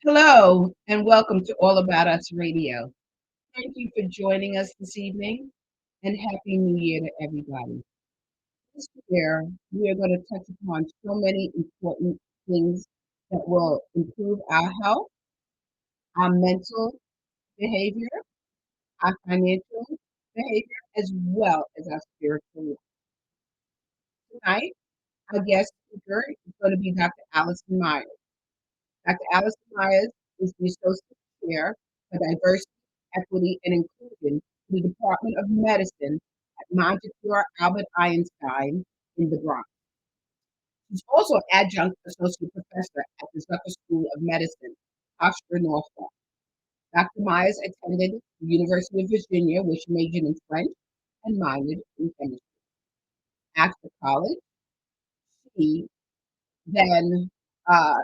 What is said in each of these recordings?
Hello, and welcome to All About Us Radio. Thank you for joining us this evening, and Happy New Year to everybody. This year, we are going to touch upon so many important things that will improve our health, our mental behavior, our financial behavior, as well as our spiritual life. Tonight, our guest speaker is going to be Dr. Allison Myers. Dr. Allison Myers is the Associate Chair for Diversity, Equity, and Inclusion in the Department of Medicine at Montefiore Albert Einstein in the Bronx. She's also an adjunct associate professor at the Zucker School of Medicine, Hofstra, Norfolk. Dr. Myers attended the University of Virginia, where she majored in French and minored in chemistry. After college, she then, uh,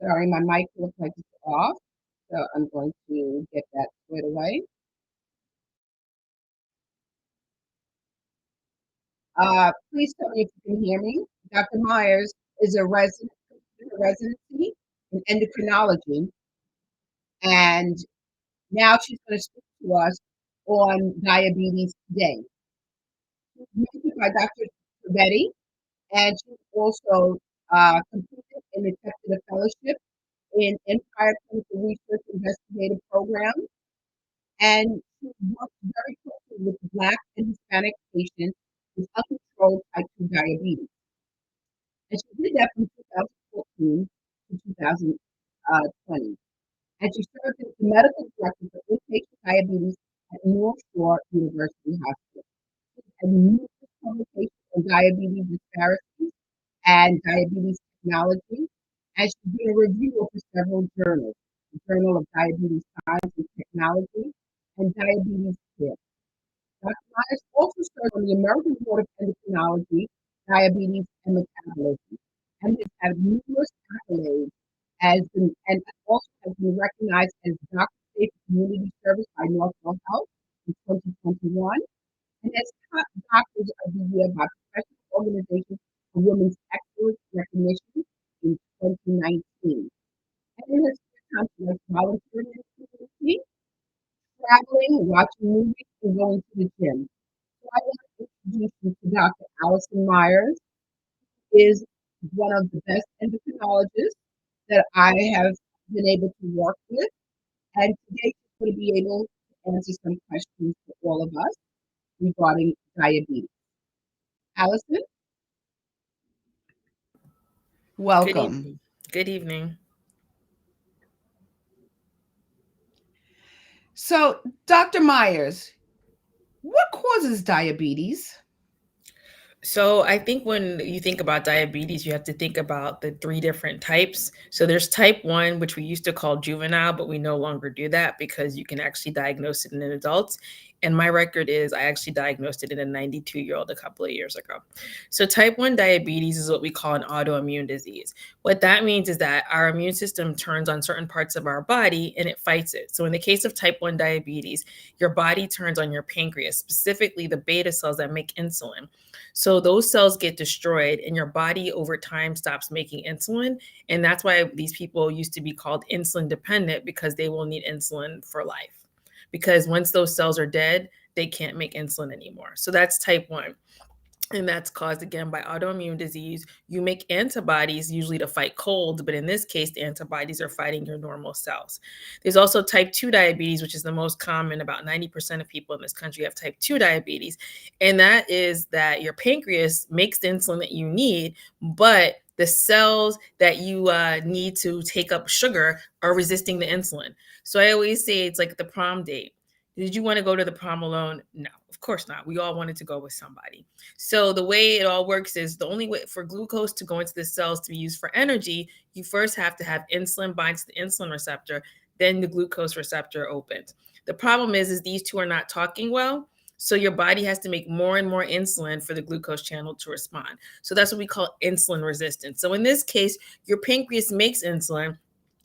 sorry, my mic looks like it's off. So I'm going to get that squared away. Please tell me if you can hear me. Dr. Myers is a resident in a residency in endocrinology, and now she's going to speak to us on diabetes today. She's mentored by Dr. Betty, and she's also completed and accepted a fellowship in Empire Clinical Research Investigative Program, and she works very closely with Black and Hispanic patients with uncontrolled type 2 diabetes. And she did that from 2014 to 2020. And she served as the medical director for inpatient diabetes at North Shore University Hospital. She had numerous publications on diabetes disparities and diabetes technology, and she's been a reviewer for several journals, the Journal of Diabetes Science and Technology, and Diabetes Care. Dr. Myers also served on the American Board of Endocrinology, Diabetes and Metabolism, and has had numerous accolades and also has been recognized as Doctor Safe Community Service by Northwell Health in 2021, and as top doctors of the year by Professional Organization for Women's Excellence Recognition in 2019. And in her spare time, she likes volunteering in the community, traveling, watching movies, and going to the gym. So I want to introduce you to Dr. Allison Myers, who is one of the best endocrinologists that I have been able to work with. And today she's going to be able to answer some questions for all of us regarding diabetes. Allison, Good welcome. evening. Good evening. So, Dr. Myers, what causes diabetes? So I think when you think about diabetes, you have to think about the three different types. So there's type 1, which we used to call juvenile, but we no longer do that because you can actually diagnose it in adults. And my record is I actually diagnosed it in a 92-year-old a couple of years ago. So type 1 diabetes is what we call an autoimmune disease. What that means is that our immune system turns on certain parts of our body and it fights it. So in the case of type 1 diabetes, your body turns on your pancreas, specifically the beta cells that make insulin. So those cells get destroyed, and your body over time stops making insulin. And that's why these people used to be called insulin dependent, because they will need insulin for life. Because once those cells are dead, they can't make insulin anymore. So that's type 1. And that's caused again by autoimmune disease. You make antibodies usually to fight colds, but in this case, the antibodies are fighting your normal cells. There's also type 2 diabetes, which is the most common. About 90% of people in this country have type 2 diabetes. And that is that your pancreas makes the insulin that you need, but the cells that you need to take up sugar are resisting the insulin. So I always say it's like the prom date. Did you want to go to the prom alone? No, of course not. We all wanted to go with somebody. So the way it all works is the only way for glucose to go into the cells to be used for energy, you first have to have insulin bind to the insulin receptor, then the glucose receptor opens. The problem is these two are not talking well. So your body has to make more and more insulin for the glucose channel to respond. So that's what we call insulin resistance. So in this case, your pancreas makes insulin,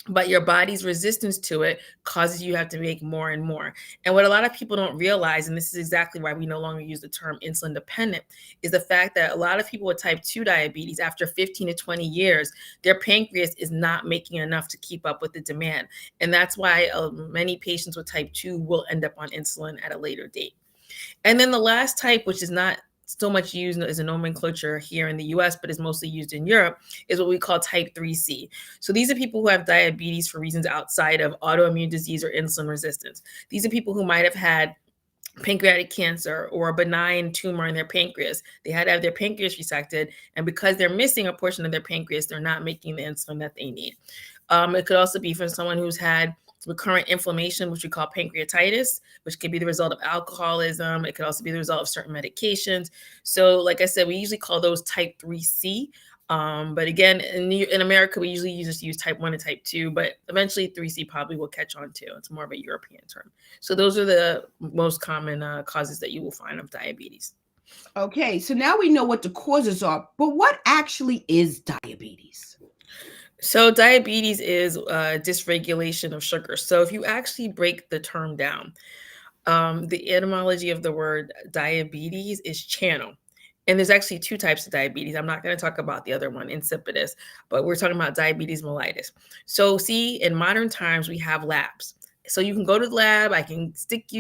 but your body's resistance to it causes you to have to make more and more. And what a lot of people don't realize, and this is exactly why we no longer use the term insulin dependent, is the fact that a lot of people with type 2 diabetes, after 15 to 20 years, their pancreas is not making enough to keep up with the demand. And that's why many patients with type 2 will end up on insulin at a later date. And then the last type, which is not so much used as a nomenclature here in the US, but is mostly used in Europe, is what we call type 3C. So these are people who have diabetes for reasons outside of autoimmune disease or insulin resistance. These are people who might have had pancreatic cancer or a benign tumor in their pancreas. They had to have their pancreas resected, and because they're missing a portion of their pancreas, they're not making the insulin that they need. It could also be for someone who's had recurrent inflammation, which we call pancreatitis, which could be the result of alcoholism. It could also be the result of certain medications. So, like I said, we usually call those type 3C. But again, in America, we usually just use type 1 and type 2, but eventually 3C probably will catch on too. It's more of a European term. So those are the most common causes that you will find of diabetes. Okay, so now we know what the causes are, but what actually is diabetes? So diabetes is dysregulation of sugar. So if you actually break the term down, the etymology of the word diabetes is channel. And there's actually two types of diabetes. I'm not going to talk about the other one, insipidus, but we're talking about diabetes mellitus. So, see, in modern times, we have labs. So you can go to the lab, I can get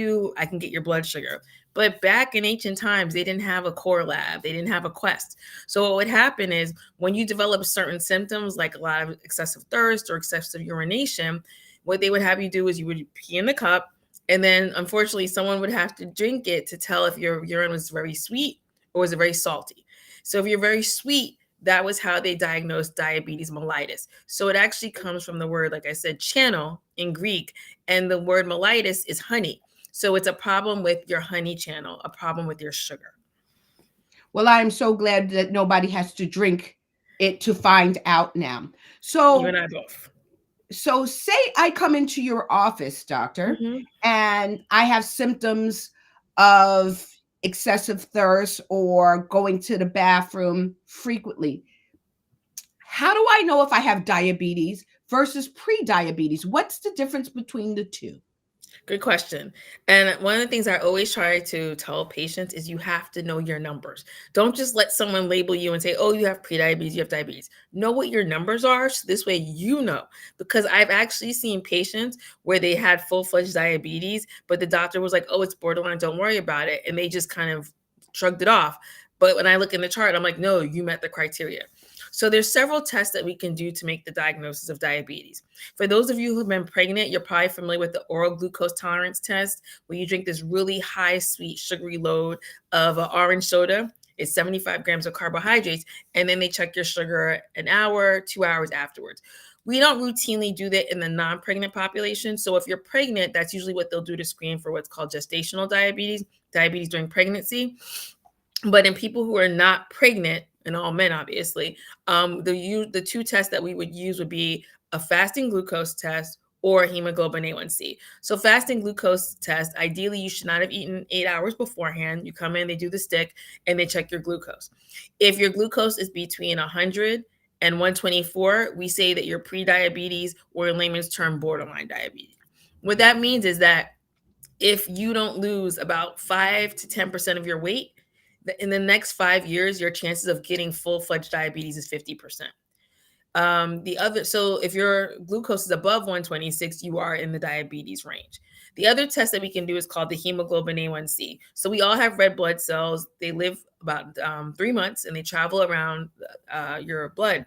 your blood sugar. But back in ancient times, they didn't have a core lab, they didn't have a Quest. So what would happen is when you develop certain symptoms, like a lot of excessive thirst or excessive urination, what they would have you do is you would pee in the cup, and then unfortunately, someone would have to drink it to tell if your urine was very sweet or was it very salty. So if you're very sweet, that was how they diagnosed diabetes mellitus. So it actually comes from the word, like I said, channel in Greek, and the word mellitus is honey. So it's a problem with your honey channel, a problem with your sugar. Well, I am so glad that nobody has to drink it to find out now. You and So, I both. so say I come into your office, doctor, Mhm. and I have symptoms of excessive thirst or going to the bathroom frequently. How do I know if I have diabetes versus pre-diabetes? What's the difference between the two? Good question. And one of the things I always try to tell patients is you have to know your numbers. Don't just let someone label you and say, oh, you have prediabetes, you have diabetes. Know what your numbers are. So this way you know. Because I've actually seen patients where they had full fledged diabetes, but the doctor was like, oh, it's borderline, don't worry about it. And they just kind of shrugged it off. But when I look in the chart, I'm like, no, you met the criteria. So there's several tests that we can do to make the diagnosis of diabetes. For those of you who've been pregnant, you're probably familiar with the oral glucose tolerance test, where you drink this really high sweet sugary load of orange soda. It's 75 grams of carbohydrates, and then they check your sugar an hour, 2 hours afterwards. We don't routinely do that in the non-pregnant population. So if you're pregnant, that's usually what they'll do to screen for what's called gestational diabetes, diabetes during pregnancy. But in people who are not pregnant, and all men obviously, the two tests that we would use would be a fasting glucose test or hemoglobin A1C. So fasting glucose test, ideally you should not have eaten 8 hours beforehand. You come in, they do the stick, and they check your glucose. If your glucose is between 100 and 124, we say that you're pre-diabetes, or in layman's term, borderline diabetes. What that means is that if you don't lose about 5 to 10% of your weight, in the next 5 years, your chances of getting full-fledged diabetes is 50%. So if your glucose is above 126, you are in the diabetes range. The other test that we can do is called the hemoglobin A1C. So we all have red blood cells. They live about 3 months, and they travel around your blood.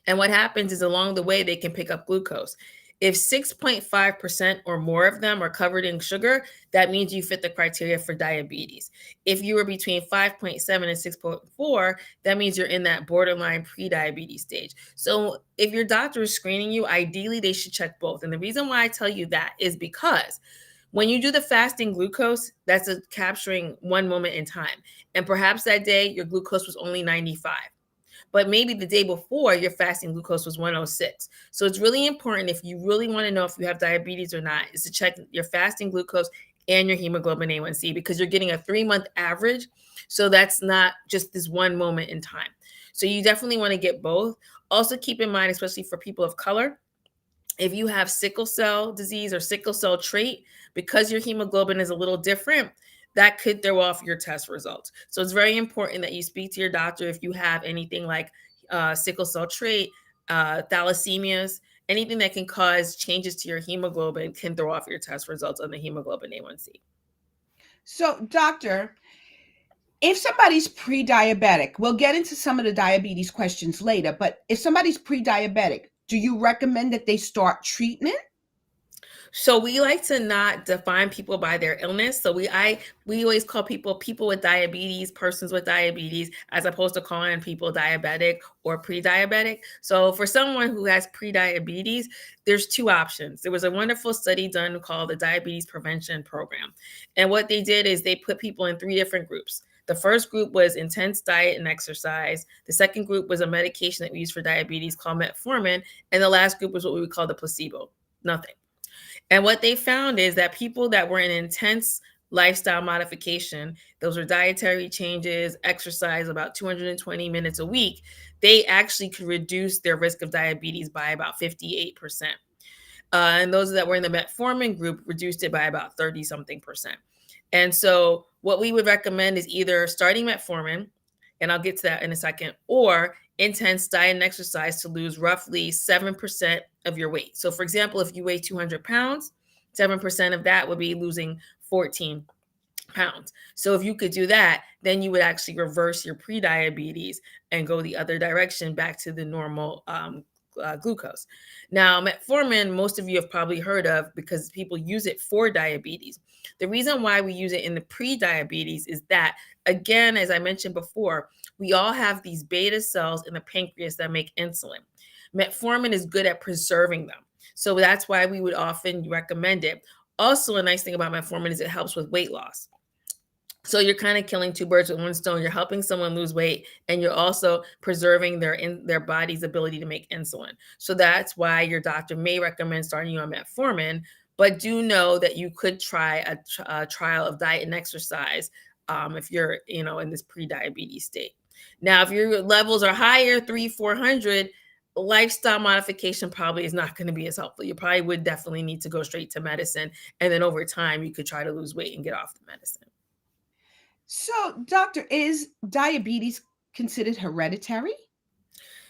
And what happens is along the way, they can pick up glucose. If 6.5% or more of them are covered in sugar, that means you fit the criteria for diabetes. If you were between 5.7 and 6.4, that means you're in that borderline pre-diabetes stage. So if your doctor is screening you, ideally they should check both. And the reason why I tell you that is because when you do the fasting glucose, that's capturing one moment in time. And perhaps that day your glucose was only 95. But maybe the day before your fasting glucose was 106. So it's really important, if you really want to know if you have diabetes or not, is to check your fasting glucose and your hemoglobin A1C, because you're getting a 3-month average. So that's not just this one moment in time. So you definitely want to get both. Also keep in mind, especially for people of color, If you have sickle cell disease or sickle cell trait, because your hemoglobin is a little different, that could throw off your test results. So it's very important that you speak to your doctor if you have anything like sickle cell trait, thalassemias, anything that can cause changes to your hemoglobin can throw off your test results on the hemoglobin A1C. So, doctor, if somebody's pre-diabetic, we'll get into some of the diabetes questions later, but if somebody's pre-diabetic, do you recommend that they start treatment? So we like to not define people by their illness. So we always call people with diabetes, persons with diabetes, as opposed to calling people diabetic or pre-diabetic. So for someone who has pre-diabetes, there's two options. There was a wonderful study done called the Diabetes Prevention Program. And what they did is they put people in three different groups. The first group was intense diet and exercise. The second group was a medication that we use for diabetes called metformin. And the last group was what we would call the placebo, nothing. And what they found is that people that were in intense lifestyle modification, those are dietary changes, exercise about 220 minutes a week, they actually could reduce their risk of diabetes by about 58%. And those that were in the metformin group reduced it by about 30 something percent. And so, what we would recommend is either starting metformin, and I'll get to that in a second, or intense diet and exercise to lose roughly 7% of your weight. So, for example, if you weigh 200 pounds, 7% of that would be losing 14 pounds. So if you could do that, then you would actually reverse your pre-diabetes and go the other direction back to the normal glucose. Now, metformin, most of you have probably heard of because people use it for diabetes. The reason why we use it in the pre-diabetes is that, again, as I mentioned before, we all have these beta cells in the pancreas that make insulin. Metformin is good at preserving them. So that's why we would often recommend it. Also, a nice thing about metformin is it helps with weight loss. So you're kind of killing two birds with one stone. You're helping someone lose weight, and you're also preserving their body's ability to make insulin. So that's why your doctor may recommend starting you on metformin. But do know that you could try a trial of diet and exercise if you're in this pre-diabetes state. Now, if your levels are higher, 300-400, lifestyle modification probably is not going to be as helpful. You probably would definitely need to go straight to medicine, and then over time you could try to lose weight and get off the medicine. So, doctor, is diabetes considered hereditary?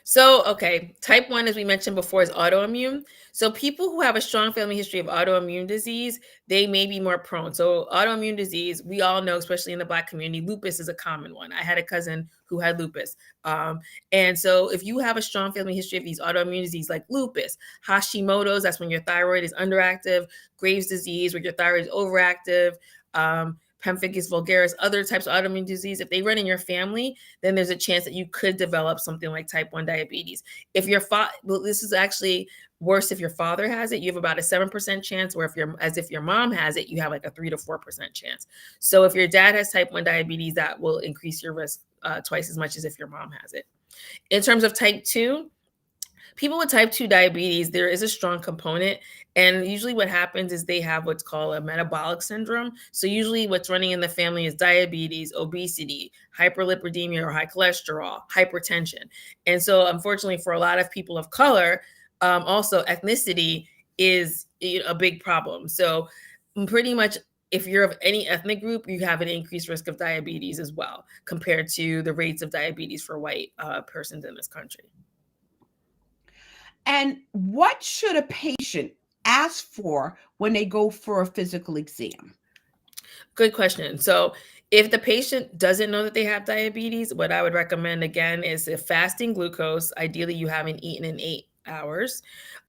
So, okay, type 1, as we mentioned before, is autoimmune. So, people who have a strong family history of autoimmune disease, they may be more prone. So, autoimmune disease, we all know, especially in the Black community, lupus is a common one. I had a cousin who had lupus. And so, if you have a strong family history of these autoimmune diseases like lupus, Hashimoto's, that's when your thyroid is underactive, Graves' disease, where your thyroid is overactive, pemphigus vulgaris, other types of autoimmune disease, if they run in your family, then there's a chance that you could develop something like type 1 diabetes. If your this is actually worse if your father has it, you have about a 7% chance, or if your mom has it, you have like a 3 to 4% chance. So if your dad has type 1 diabetes, that will increase your risk twice as much as if your mom has it. In terms of type 2, people with type 2 diabetes, there is a strong component. And usually what happens is they have what's called a metabolic syndrome. So usually what's running in the family is diabetes, obesity, hyperlipidemia or high cholesterol, hypertension. And so unfortunately for a lot of people of color, also ethnicity is a big problem. So pretty much if you're of any ethnic group, you have an increased risk of diabetes as well, compared to the rates of diabetes for white persons in this country. And what should a patient ask for when they go for a physical exam? Good question. So, if the patient doesn't know that they have diabetes, what I would recommend again is a fasting glucose. Ideally, you haven't eaten in 8 hours,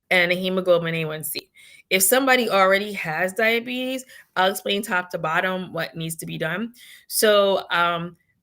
and a hemoglobin A1C. If somebody already has diabetes, I'll explain top to bottom what needs to be done. So,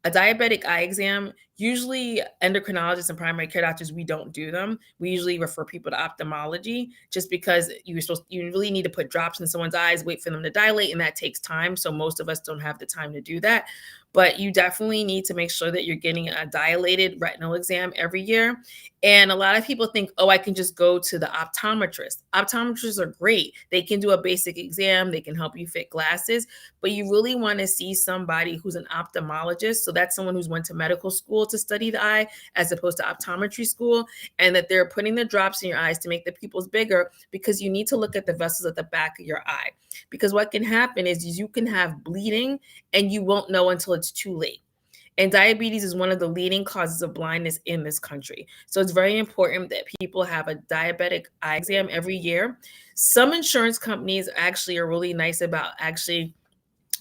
a diabetic eye exam, usually endocrinologists and primary care doctors, we don't do them. We usually refer people to ophthalmology just because you really need to put drops in someone's eyes, wait for them to dilate, and that takes time. So most of us don't have the time to do that. But you definitely need to make sure that you're getting a dilated retinal exam every year. And a lot of people think, oh, I can just go to the optometrist. Optometrists are great. They can do a basic exam, they can help you fit glasses, but you really want to see somebody who's an ophthalmologist. So that's someone who's went to medical school to study the eye as opposed to optometry school, and that they're putting the drops in your eyes to make the pupils bigger, because you need to look at the vessels at the back of your eye. Because what can happen is you can have bleeding and you won't know until it's too late. And diabetes is one of the leading causes of blindness in this country. So it's very important that people have a diabetic eye exam every year. Some insurance companies actually are really nice about actually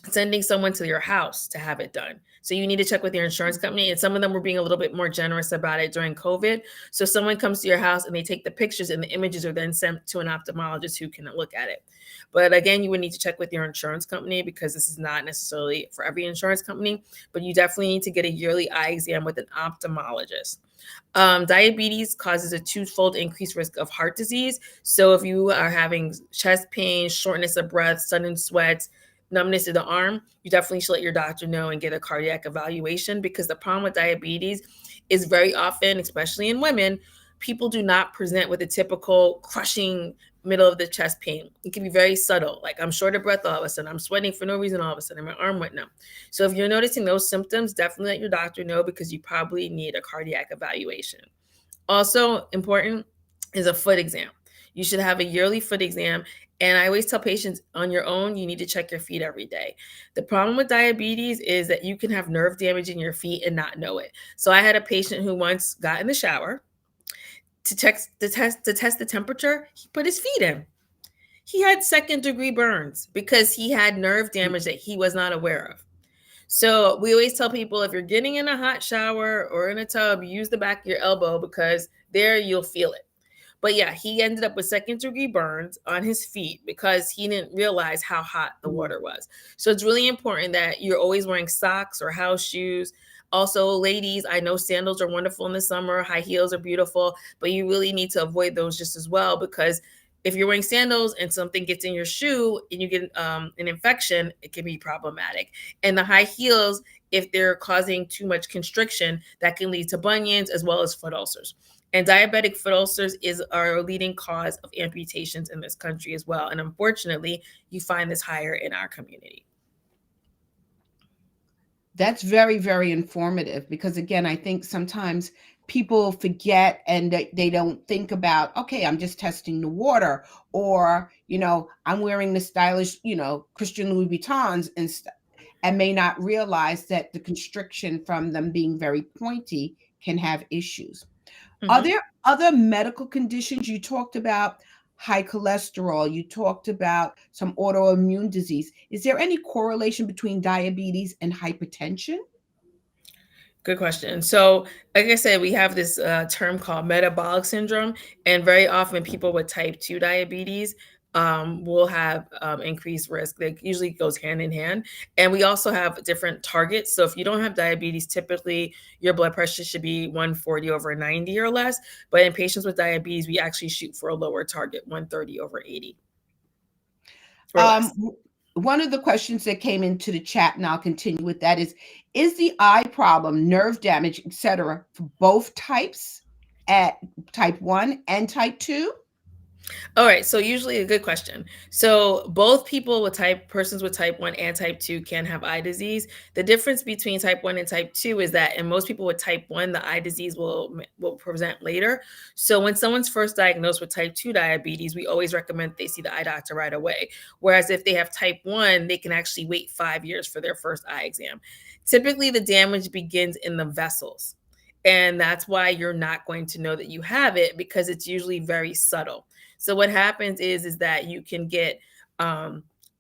sending someone to your house to have it done. So you need to check with your insurance company. And some of them were being a little bit more generous about it during COVID. So someone comes to your house and they take the pictures, and the images are then sent to an ophthalmologist who can look at it. But again, you would need to check with your insurance company, because this is not necessarily for every insurance company, but you definitely need to get a yearly eye exam with an ophthalmologist. Diabetes causes a twofold increased risk of heart disease. So if you are having chest pain, shortness of breath, sudden sweats, numbness of the arm, you definitely should let your doctor know and get a cardiac evaluation, because the problem with diabetes is very often, especially in women, people do not present with a typical crushing middle of the chest pain. It can be very subtle. Like, I'm short of breath all of a sudden, I'm sweating for no reason all of a sudden, my arm went numb. So if you're noticing those symptoms, definitely let your doctor know, because you probably need a cardiac evaluation. Also important is a foot exam. You should have a yearly foot exam. And I always tell patients, on your own, you need to check your feet every day. The problem with diabetes is that you can have nerve damage in your feet and not know it. So I had a patient who once got in the shower to test the temperature. He put his feet in. He had second-degree burns because he had nerve damage that he was not aware of. So we always tell people, if you're getting in a hot shower or in a tub, use the back of your elbow, because there you'll feel it. But yeah, he ended up with second-degree burns on his feet because he didn't realize how hot the water was. So it's really important that you're always wearing socks or house shoes. Also, ladies, I know sandals are wonderful in the summer, high heels are beautiful, but you really need to avoid those just as well, because if you're wearing sandals and something gets in your shoe and you get an infection, it can be problematic. And the high heels, if they're causing too much constriction, that can lead to bunions as well as foot ulcers. And diabetic foot ulcers is our leading cause of amputations in this country as well. And unfortunately, you find this higher in our community. That's very, very informative, because again, I think sometimes people forget, and they don't think about, okay, I'm just testing the water, or, I'm wearing the stylish, Christian Louis Vuittons and may not realize that the constriction from them being very pointy can have issues. Are Mhm. there other medical conditions? You talked about high cholesterol, you talked about some autoimmune disease. Is there any correlation between diabetes and hypertension? Good question. So, like I said, we have this term called metabolic syndrome, and very often people with type 2 diabetes will have increased risk. That usually goes hand in hand. And we also have different targets. So, if you don't have diabetes, typically your blood pressure should be 140 over 90 or less. But in patients with diabetes, we actually shoot for a lower target, 130 over 80 or less. One of the questions that came into the chat, and I'll continue with that, is the eye problem, nerve damage, etc., for both types, at type 1 and type 2? All right, so usually a good question. So both persons with type 1 and type 2 can have eye disease. The difference between type 1 and type 2 is that in most people with type 1, the eye disease will present later. So when someone's first diagnosed with type 2 diabetes, we always recommend they see the eye doctor right away. Whereas if they have type 1, they can actually wait 5 years for their first eye exam. Typically, the damage begins in the vessels. And that's why you're not going to know that you have it, because it's usually very subtle. So what happens is that you can get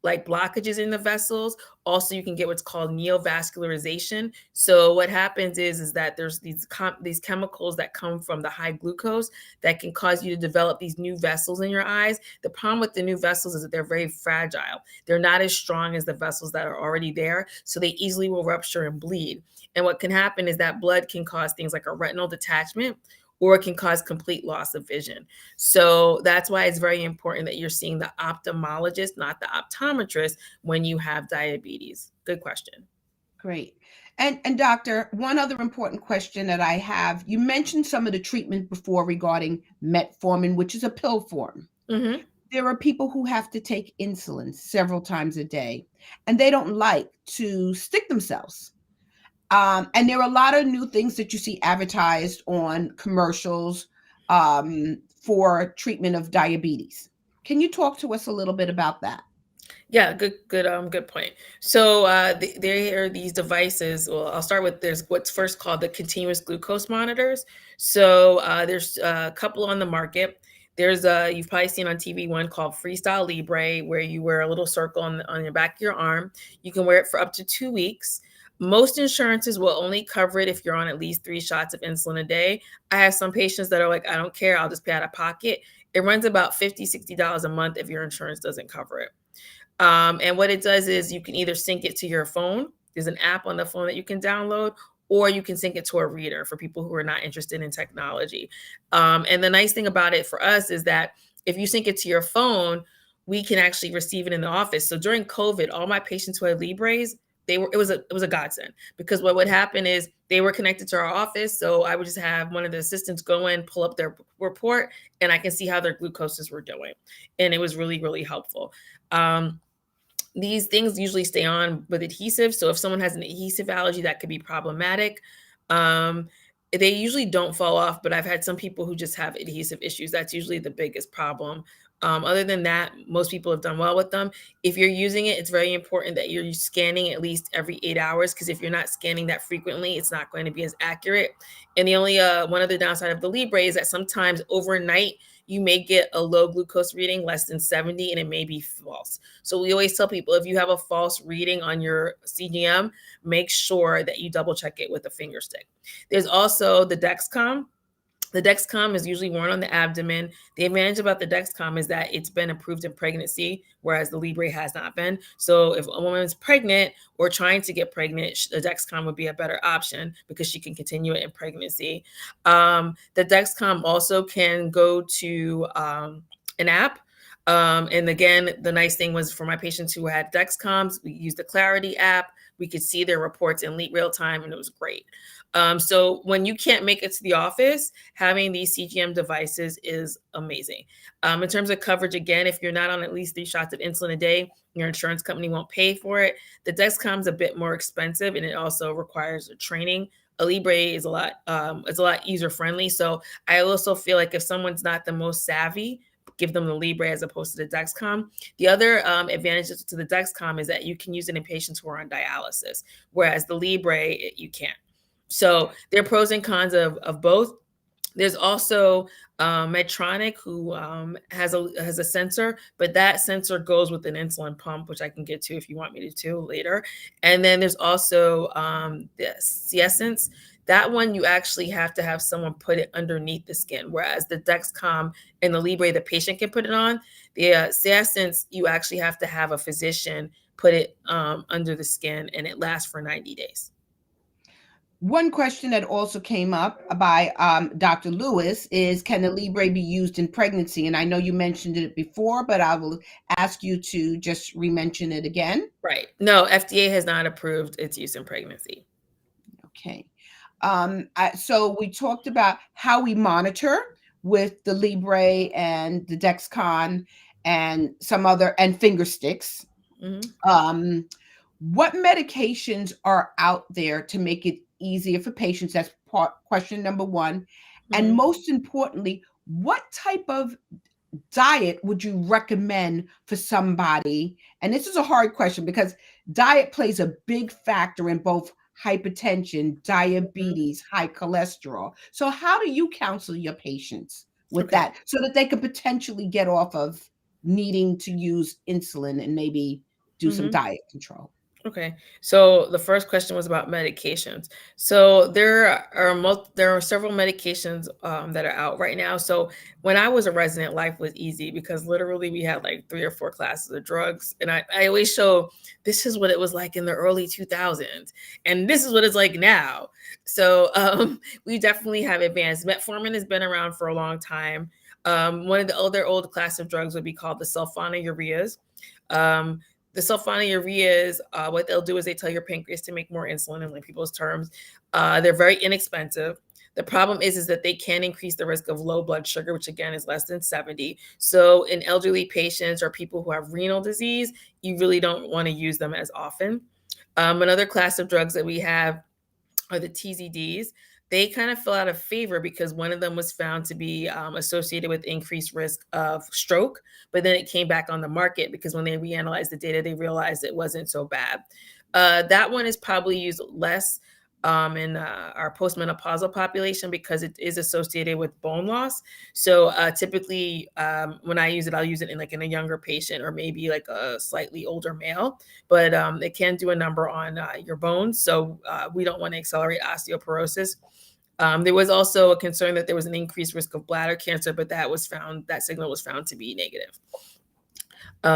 like blockages in the vessels. Also, you can get what's called neovascularization. So what happens is that there's these chemicals that come from the high glucose that can cause you to develop these new vessels in your eyes. The problem with the new vessels is that they're very fragile. They're not as strong as the vessels that are already there, so they easily will rupture and bleed. And what can happen is that blood can cause things like a retinal detachment, or it can cause complete loss of vision. So that's why it's very important that you're seeing the ophthalmologist, not the optometrist, when you have diabetes. Good question. Great. And doctor, one other important question that I have, you mentioned some of the treatment before regarding metformin, which is a pill form. Hmm. There are people who have to take insulin several times a day, and they don't like to stick themselves. And there are a lot of new things that you see advertised on commercials for treatment of diabetes. Can you talk to us a little bit about that? Yeah, good point. So there are these devices. Well, I'll start with there's what's first called the continuous glucose monitors. So there's a couple on the market. There's you've probably seen on TV one called Freestyle Libre, where you wear a little circle on your back of your arm. You can wear it for up to 2 weeks. Most insurances will only cover it if you're on at least 3 shots of insulin a day. I have some patients that are like, I don't care, I'll just pay out of pocket. It runs about $50, $60 a month if your insurance doesn't cover it. And what it does is you can either sync it to your phone. There's an app on the phone that you can download, or you can sync it to a reader for people who are not interested in technology. And the nice thing about it for us is that if you sync it to your phone, we can actually receive it in the office. So during COVID, all my patients who had Libres, it was a godsend, because what would happen is they were connected to our office. So I would just have one of the assistants go in, pull up their report, and I can see how their glucoses were doing. And it was really, really helpful. Um, these things usually stay on with adhesive. So if someone has an adhesive allergy, that could be problematic. Um, they usually don't fall off, but I've had some people who just have adhesive issues. That's usually the biggest problem. Other than that, most people have done well with them. If you're using it, it's very important that you're scanning at least every 8 hours, because if you're not scanning that frequently, it's not going to be as accurate. And the only one other downside of the Libre is that sometimes overnight you may get a low glucose reading, less than 70, and it may be false. So we always tell people, if you have a false reading on your CGM, make sure that you double check it with a finger stick. There's also the Dexcom. The Dexcom is usually worn on the abdomen. The advantage about the Dexcom is that it's been approved in pregnancy, whereas the Libre has not been. So if a woman is pregnant or trying to get pregnant, the Dexcom would be a better option because she can continue it in pregnancy. The Dexcom also can go to an app. And again, the nice thing was for my patients who had Dexcoms, we used the Clarity app. We could see their reports in real time, and it was great. So when you can't make it to the office, having these CGM devices is amazing. In terms of coverage, again, if you're not on at least 3 shots of insulin a day, your insurance company won't pay for it. The Dexcom is a bit more expensive, and it also requires training. A Libre is it's a lot user friendly. So I also feel like if someone's not the most savvy, give them the Libre as opposed to the Dexcom. The other advantages to the Dexcom is that you can use it in patients who are on dialysis, whereas the Libre, you can't. So there are pros and cons of both. There's also Medtronic, who has a sensor, but that sensor goes with an insulin pump, which I can get to if you want me to later. And then there's also the Seasence. That one you actually have to have someone put it underneath the skin, whereas the Dexcom and the Libre, the patient can put it on. The Seasence, you actually have to have a physician put it under the skin, and it lasts for 90 days. One question that also came up by Dr. Lewis is, can the Libre be used in pregnancy? And I know you mentioned it before, but I will ask you to just re-mention it again. Right. No, FDA has not approved its use in pregnancy. Okay. So we talked about how we monitor with the Libre and the Dexcom and some other, and finger sticks. Mhm. What medications are out there to make it easier for patients? That's question number one. And Mhm. most importantly, what type of diet would you recommend for somebody? And this is a hard question because diet plays a big factor in both hypertension, Mhm. diabetes, high cholesterol. So, how do you counsel your patients with Okay. that so that they could potentially get off of needing to use insulin and maybe do some Mhm. diet control? Okay. So the first question was about medications. So there are several medications that are out right now. So when I was a resident, life was easy because literally we had like 3 or 4 classes of drugs. And I always show this is what it was like in the early 2000s. And this is what it's like now. So we definitely have advanced. Metformin has been around for a long time. One of the other old class of drugs would be called the sulfonylureas. Um, the sulfonylureas, what they'll do is they tell your pancreas to make more insulin in like people's terms. They're very inexpensive. The problem is that they can increase the risk of low blood sugar, which again is less than 70. So in elderly patients or people who have renal disease, you really don't want to use them as often. Another class of drugs that we have are the TZDs. They kind of fell out of favor because one of them was found to be associated with increased risk of stroke, but then it came back on the market because when they reanalyzed the data, they realized it wasn't so bad. That one is probably used less in our postmenopausal population because it is associated with bone loss. So typically when I use it, I'll use it in a younger patient or maybe like a slightly older male, but it can do a number on your bones. So we don't want to accelerate osteoporosis. There was also a concern that there was an increased risk of bladder cancer, but that signal was found to be negative.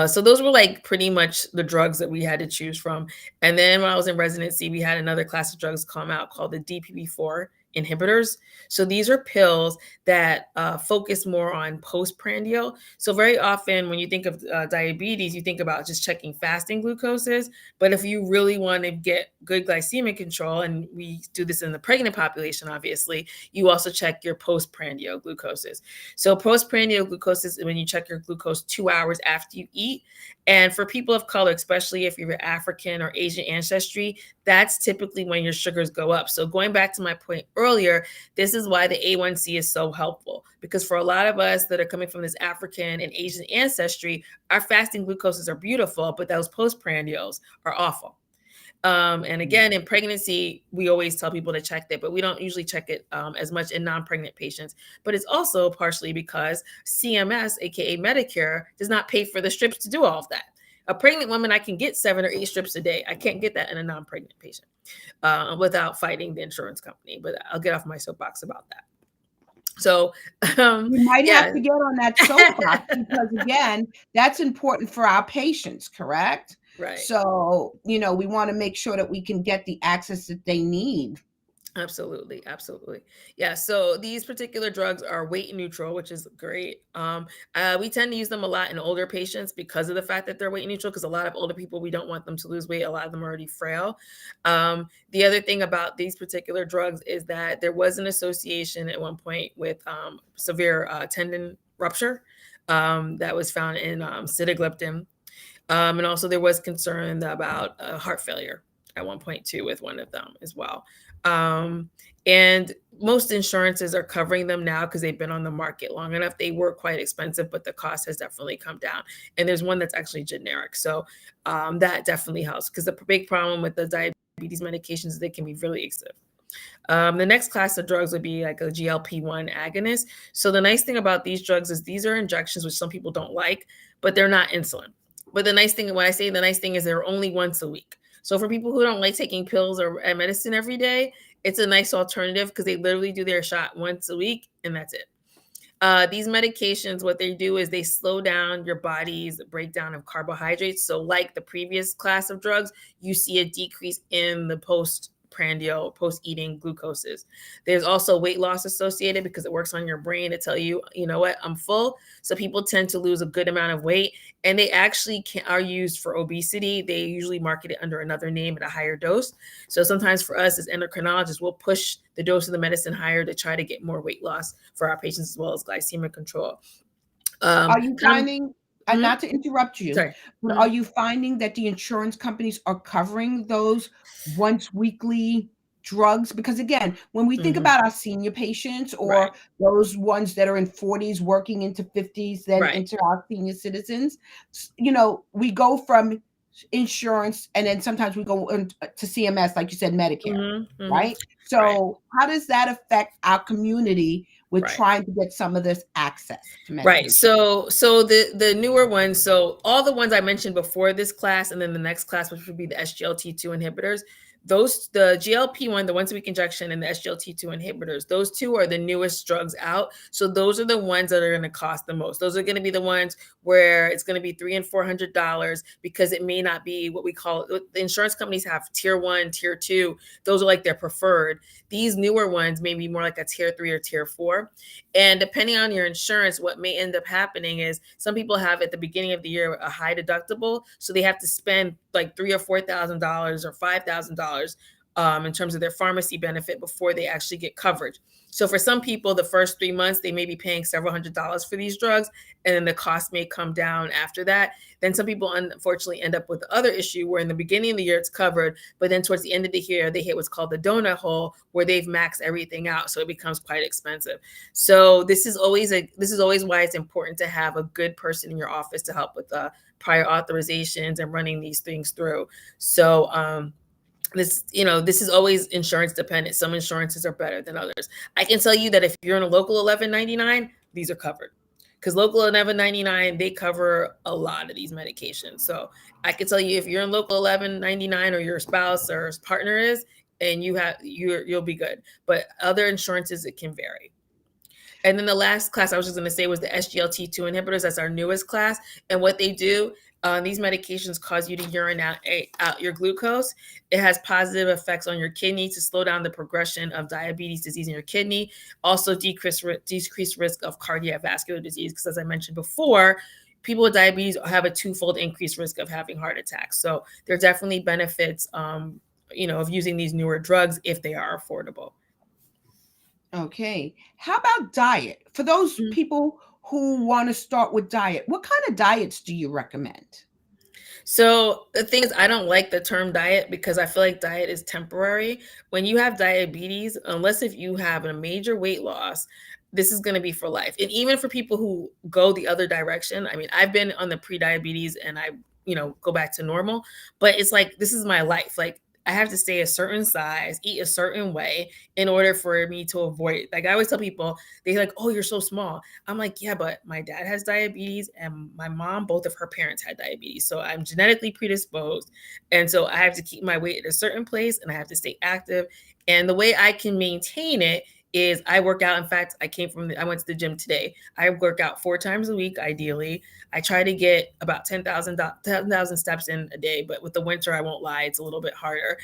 So those were like pretty much the drugs that we had to choose from. And then when I was in residency, we had another class of drugs come out called the DPP-4 inhibitors. So these are pills that focus more on postprandial. So very often when you think of diabetes, you think about just checking fasting glucoses. But if you really want to get good glycemic control, and we do this in the pregnant population, obviously, you also check your postprandial glucoses. So postprandial glucoses is when you check your glucose 2 hours after you eat. And for people of color, especially if you're African or Asian ancestry, that's typically when your sugars go up. So going back to my point earlier, this is why the A1C is so helpful, because for a lot of us that are coming from this African and Asian ancestry, our fasting glucoses are beautiful, but those postprandials are awful. And again, in pregnancy, we always tell people to check that, but we don't usually check it as much in non-pregnant patients. But it's also partially because CMS, aka Medicare, does not pay for the strips to do all of that. A pregnant woman, I can get 7 or 8 strips a day. I can't get that in a non-pregnant patient without fighting the insurance company. But I'll get off my soapbox about that. So you might have to get on that soapbox because again, that's important for our patients, correct? Right. So, we want to make sure that we can get the access that they need. Absolutely. Absolutely. Yeah. So these particular drugs are weight neutral, which is great. We tend to use them a lot in older patients because of the fact that they're weight neutral, because a lot of older people, we don't want them to lose weight. A lot of them are already frail. The other thing about these particular drugs is that there was an association at one point with severe tendon rupture that was found in sitagliptin. And also there was concern about heart failure at one point too with one of them as well. And most insurances are covering them now because they've been on the market long enough. They were quite expensive, but the cost has definitely come down. And there's one that's actually generic. So that definitely helps, because the big problem with the diabetes medications is they can be really expensive. The next class of drugs would be like a GLP-1 agonist. So the nice thing about these drugs is these are injections, which some people don't like, but they're not insulin. But the nice thing, when I say the nice thing, is they're only once a week. So for people who don't like taking pills or medicine every day, it's a nice alternative because they literally do their shot once a week and that's it. These medications, what they do is they slow down your body's breakdown of carbohydrates. So like the previous class of drugs, you see a decrease in the postprandial, post-eating glucoses. There's also weight loss associated because it works on your brain to tell you, you know what, I'm full. So people tend to lose a good amount of weight, and they actually are used for obesity. They usually market it under another name at a higher dose. So sometimes for us as endocrinologists, we'll push the dose of the medicine higher to try to get more weight loss for our patients, as well as glycemic control. Are you finding, and not to interrupt you, sorry, but are you finding that the insurance companies are covering those once weekly drugs? Because again, when we think about our senior patients or those ones that are in 40s working into 50s, then into our senior citizens, we go from insurance and then sometimes we go to CMS, like you said, Medicare, right? So how does that affect our community with trying to get some of this access to Medicare? Right. So the newer ones, so all the ones I mentioned before this class and then the next class, which would be the SGLT2 inhibitors, The GLP-1, the once a week injection, and the SGLT2 inhibitors, those two are the newest drugs out. So those are the ones that are going to cost the most. Those are going to be the ones where it's going to be $300 and $400 because it may not be what we call, the insurance companies have tier 1, tier 2. Those are like their preferred. These newer ones may be more like a tier 3 or tier 4. And depending on your insurance, what may end up happening is some people have at the beginning of the year a high deductible, so they have to spend like $3,000 or $4,000 or $5,000 in terms of their pharmacy benefit before they actually get coverage. So for some people, the first 3 months, they may be paying several $100s for these drugs, and then the cost may come down after that. Then some people unfortunately end up with the other issue where in the beginning of the year it's covered, but then towards the end of the year, they hit what's called the donut hole where they've maxed everything out. So it becomes quite expensive. So this is always why it's important to have a good person in your office to help with prior authorizations and running these things through. So this is always insurance dependent. Some insurances are better than others. I can tell you that if you're in a local 1199, these are covered, because local 1199, they cover a lot of these medications. So I can tell you if you're in local 1199 or your spouse or partner is, and you'll be good. But other insurances, it can vary. And then the last class I was just going to say was the SGLT2 inhibitors. That's our newest class. And what they do, these medications cause you to urine out your glucose. It has positive effects on your kidney to slow down the progression of diabetes disease in your kidney. Also decrease risk of cardiovascular disease, because as I mentioned before, people with diabetes have a twofold increased risk of having heart attacks. So there are definitely benefits, of using these newer drugs if they are affordable. Okay. How about diet? For those people who want to start with diet, what kind of diets do you recommend? So the thing is, I don't like the term diet because I feel like diet is temporary. When you have diabetes, unless if you have a major weight loss, this is going to be for life. And even for people who go the other direction, I mean, I've been on the pre-diabetes and I, go back to normal, but it's like, this is my life. Like, I have to stay a certain size, eat a certain way in order for me to avoid. Like I always tell people, they're like, "Oh, you're so small." I'm like, "Yeah, but my dad has diabetes and my mom, both of her parents had diabetes. So I'm genetically predisposed. And so I have to keep my weight at a certain place and I have to stay active. And the way I can maintain it is I work out. In fact, I went to the gym today. I work out 4 times a week, ideally. I try to get about 10,000 steps in a day, but with the winter, I won't lie, it's a little bit harder.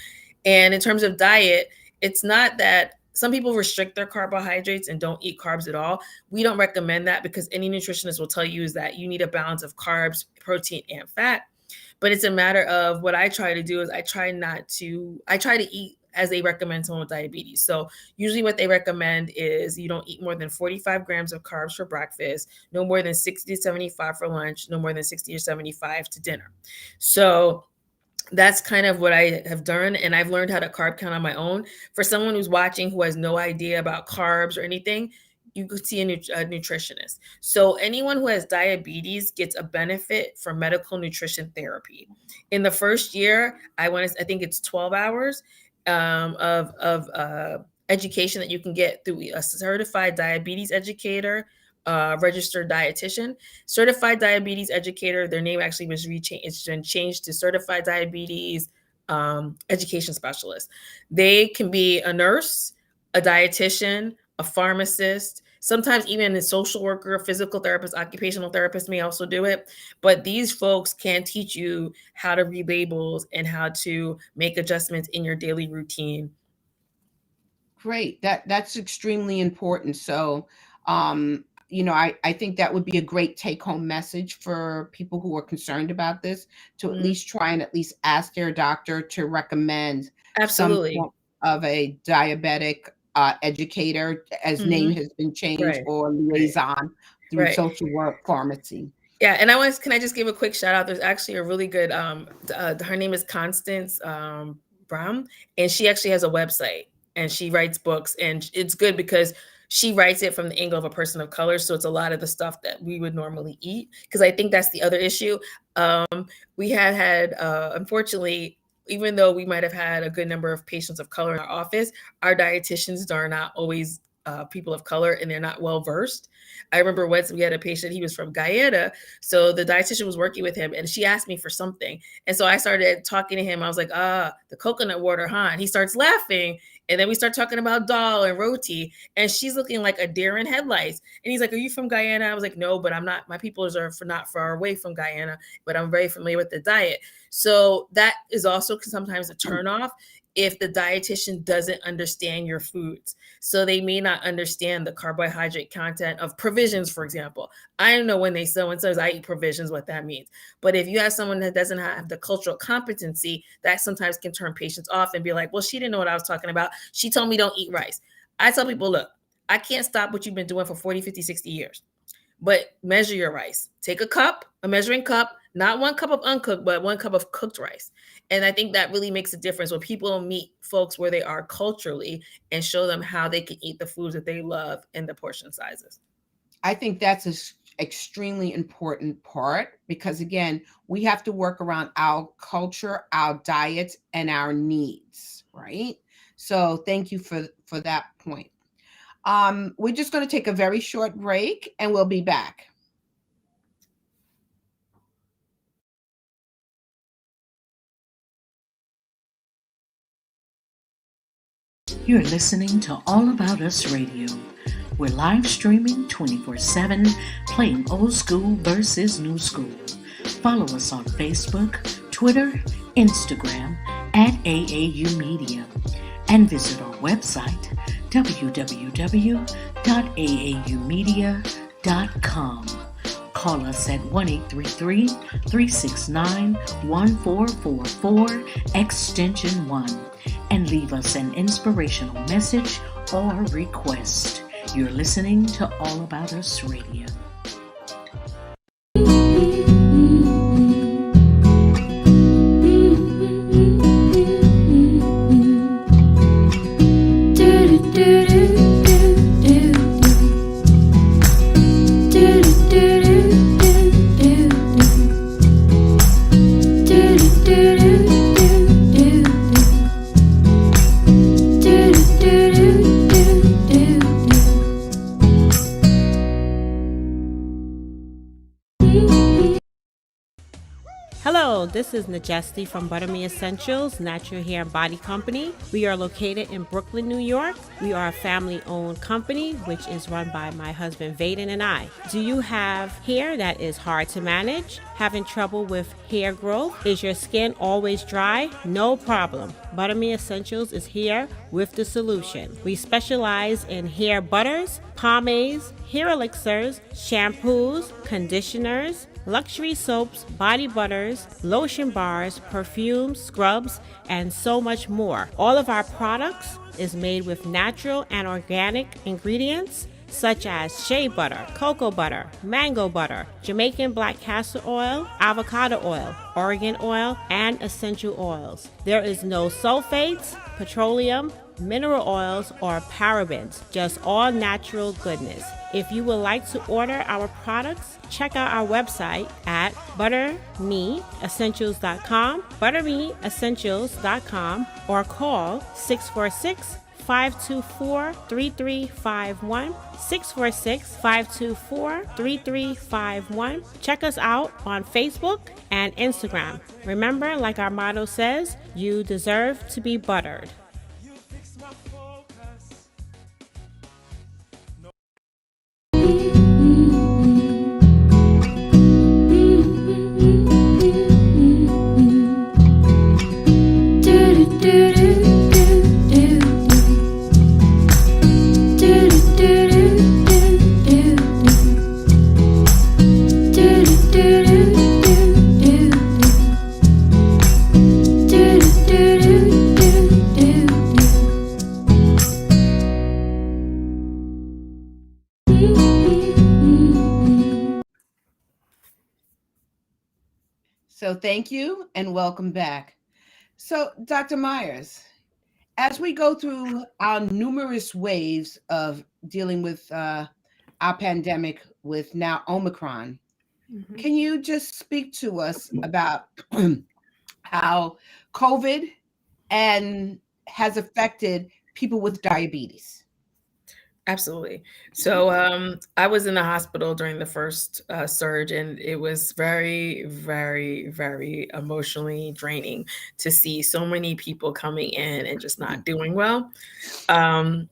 And in terms of diet, it's not that some people restrict their carbohydrates and don't eat carbs at all. We don't recommend that because any nutritionist will tell you is that you need a balance of carbs, protein, and fat. But it's a matter of what I try to do is I try to eat as they recommend someone with diabetes. So usually what they recommend is you don't eat more than 45 grams of carbs for breakfast, no more than 60 to 75 for lunch, no more than 60 or 75 to dinner. So that's kind of what I have done. And I've learned how to carb count on my own. For someone who's watching who has no idea about carbs or anything, you could see a nutritionist. So anyone who has diabetes gets a benefit from medical nutrition therapy. In the first year, I think it's 12 hours of education that you can get through a certified diabetes educator, registered dietitian, certified diabetes educator. Their name actually it's been changed to certified diabetes education specialist. They can be a nurse, a dietitian, a pharmacist, sometimes even a social worker, a physical therapist, occupational therapist may also do it. But these folks can teach you how to read labels and how to make adjustments in your daily routine. Great. That's extremely important. So, I think that would be a great take home message for people who are concerned about this to at least try and at least ask their doctor to recommend some Absolutely. form of a diabetic educator, as name has been changed, Right. or liaison through Right. social work pharmacy. Yeah, and can I just give a quick shout out? There's actually a really good, her name is Constance Brown, and she actually has a website and she writes books, and it's good because she writes it from the angle of a person of color. So it's a lot of the stuff that we would normally eat. Because I think that's the other issue. We had, unfortunately, even though we might have had a good number of patients of color in our office, our dietitians are not always people of color and they're not well versed. I remember once we had a patient, he was from Guyana. So the dietitian was working with him and she asked me for something. And so I started talking to him. I was like, the coconut water, huh? And he starts laughing. And then we start talking about dal and roti. And she's looking like a deer in headlights. And he's like, are you from Guyana? I was like, no, but I'm not. My people are not far away from Guyana, but I'm very familiar with the diet. So that is also sometimes a turnoff if the dietitian doesn't understand your foods. So they may not understand the carbohydrate content of provisions, for example. I don't know when someone says I eat provisions, what that means. But if you have someone that doesn't have the cultural competency, that sometimes can turn patients off and be like, well, she didn't know what I was talking about. She told me don't eat rice. I tell people, look, I can't stop what you've been doing for 40, 50, 60 years. But measure your rice. Take a measuring cup, not 1 cup of uncooked, but 1 cup of cooked rice. And I think that really makes a difference when people meet folks where they are culturally and show them how they can eat the foods that they love and the portion sizes. I think that's an extremely important part because, again, we have to work around our culture, our diet, and our needs, right? So thank you for that point. We're just going to take a very short break and we'll be back. You're listening to All About Us Radio. We're live streaming 24/7, playing old school versus new school. Follow us on Facebook, Twitter, Instagram at AAU Media, and visit our website www.aaumedia.com. Call us at 1-833-369-1444, extension 1, and leave us an inspirational message or request. You're listening to All About Us Radio. Hello, this is Najesti from Butter Me Essentials Natural Hair and Body Company. We are located in Brooklyn, New York. We are a family-owned company, which is run by my husband Vaden and I. Do you have hair that is hard to manage? Having trouble with hair growth? Is your skin always dry? No problem. Butter Me Essentials is here with the solution. We specialize in hair butters, pomades, hair elixirs, shampoos, conditioners, luxury soaps, body butters, lotion bars, perfumes, scrubs, and so much more. All of our products is made with natural and organic ingredients such as shea butter, cocoa butter, mango butter, Jamaican black castor oil, avocado oil, Oregon oil, and essential oils. There is no sulfates, petroleum, mineral oils, or parabens, just all natural goodness. If you would like to order our products, check out our website at buttermeessentials.com, buttermeessentials.com, or call 646-524-3351, 646-524-3351. Check us out on Facebook and Instagram. Remember, like our motto says, you deserve to be buttered. So thank you and welcome back. So, Dr. Myers, as we go through our numerous waves of dealing with our pandemic with now Omicron, can you just speak to us about how COVID has affected people with diabetes? Absolutely. So I was in the hospital during the first surge, and it was very, very, very emotionally draining to see so many people coming in and just not doing well. Um,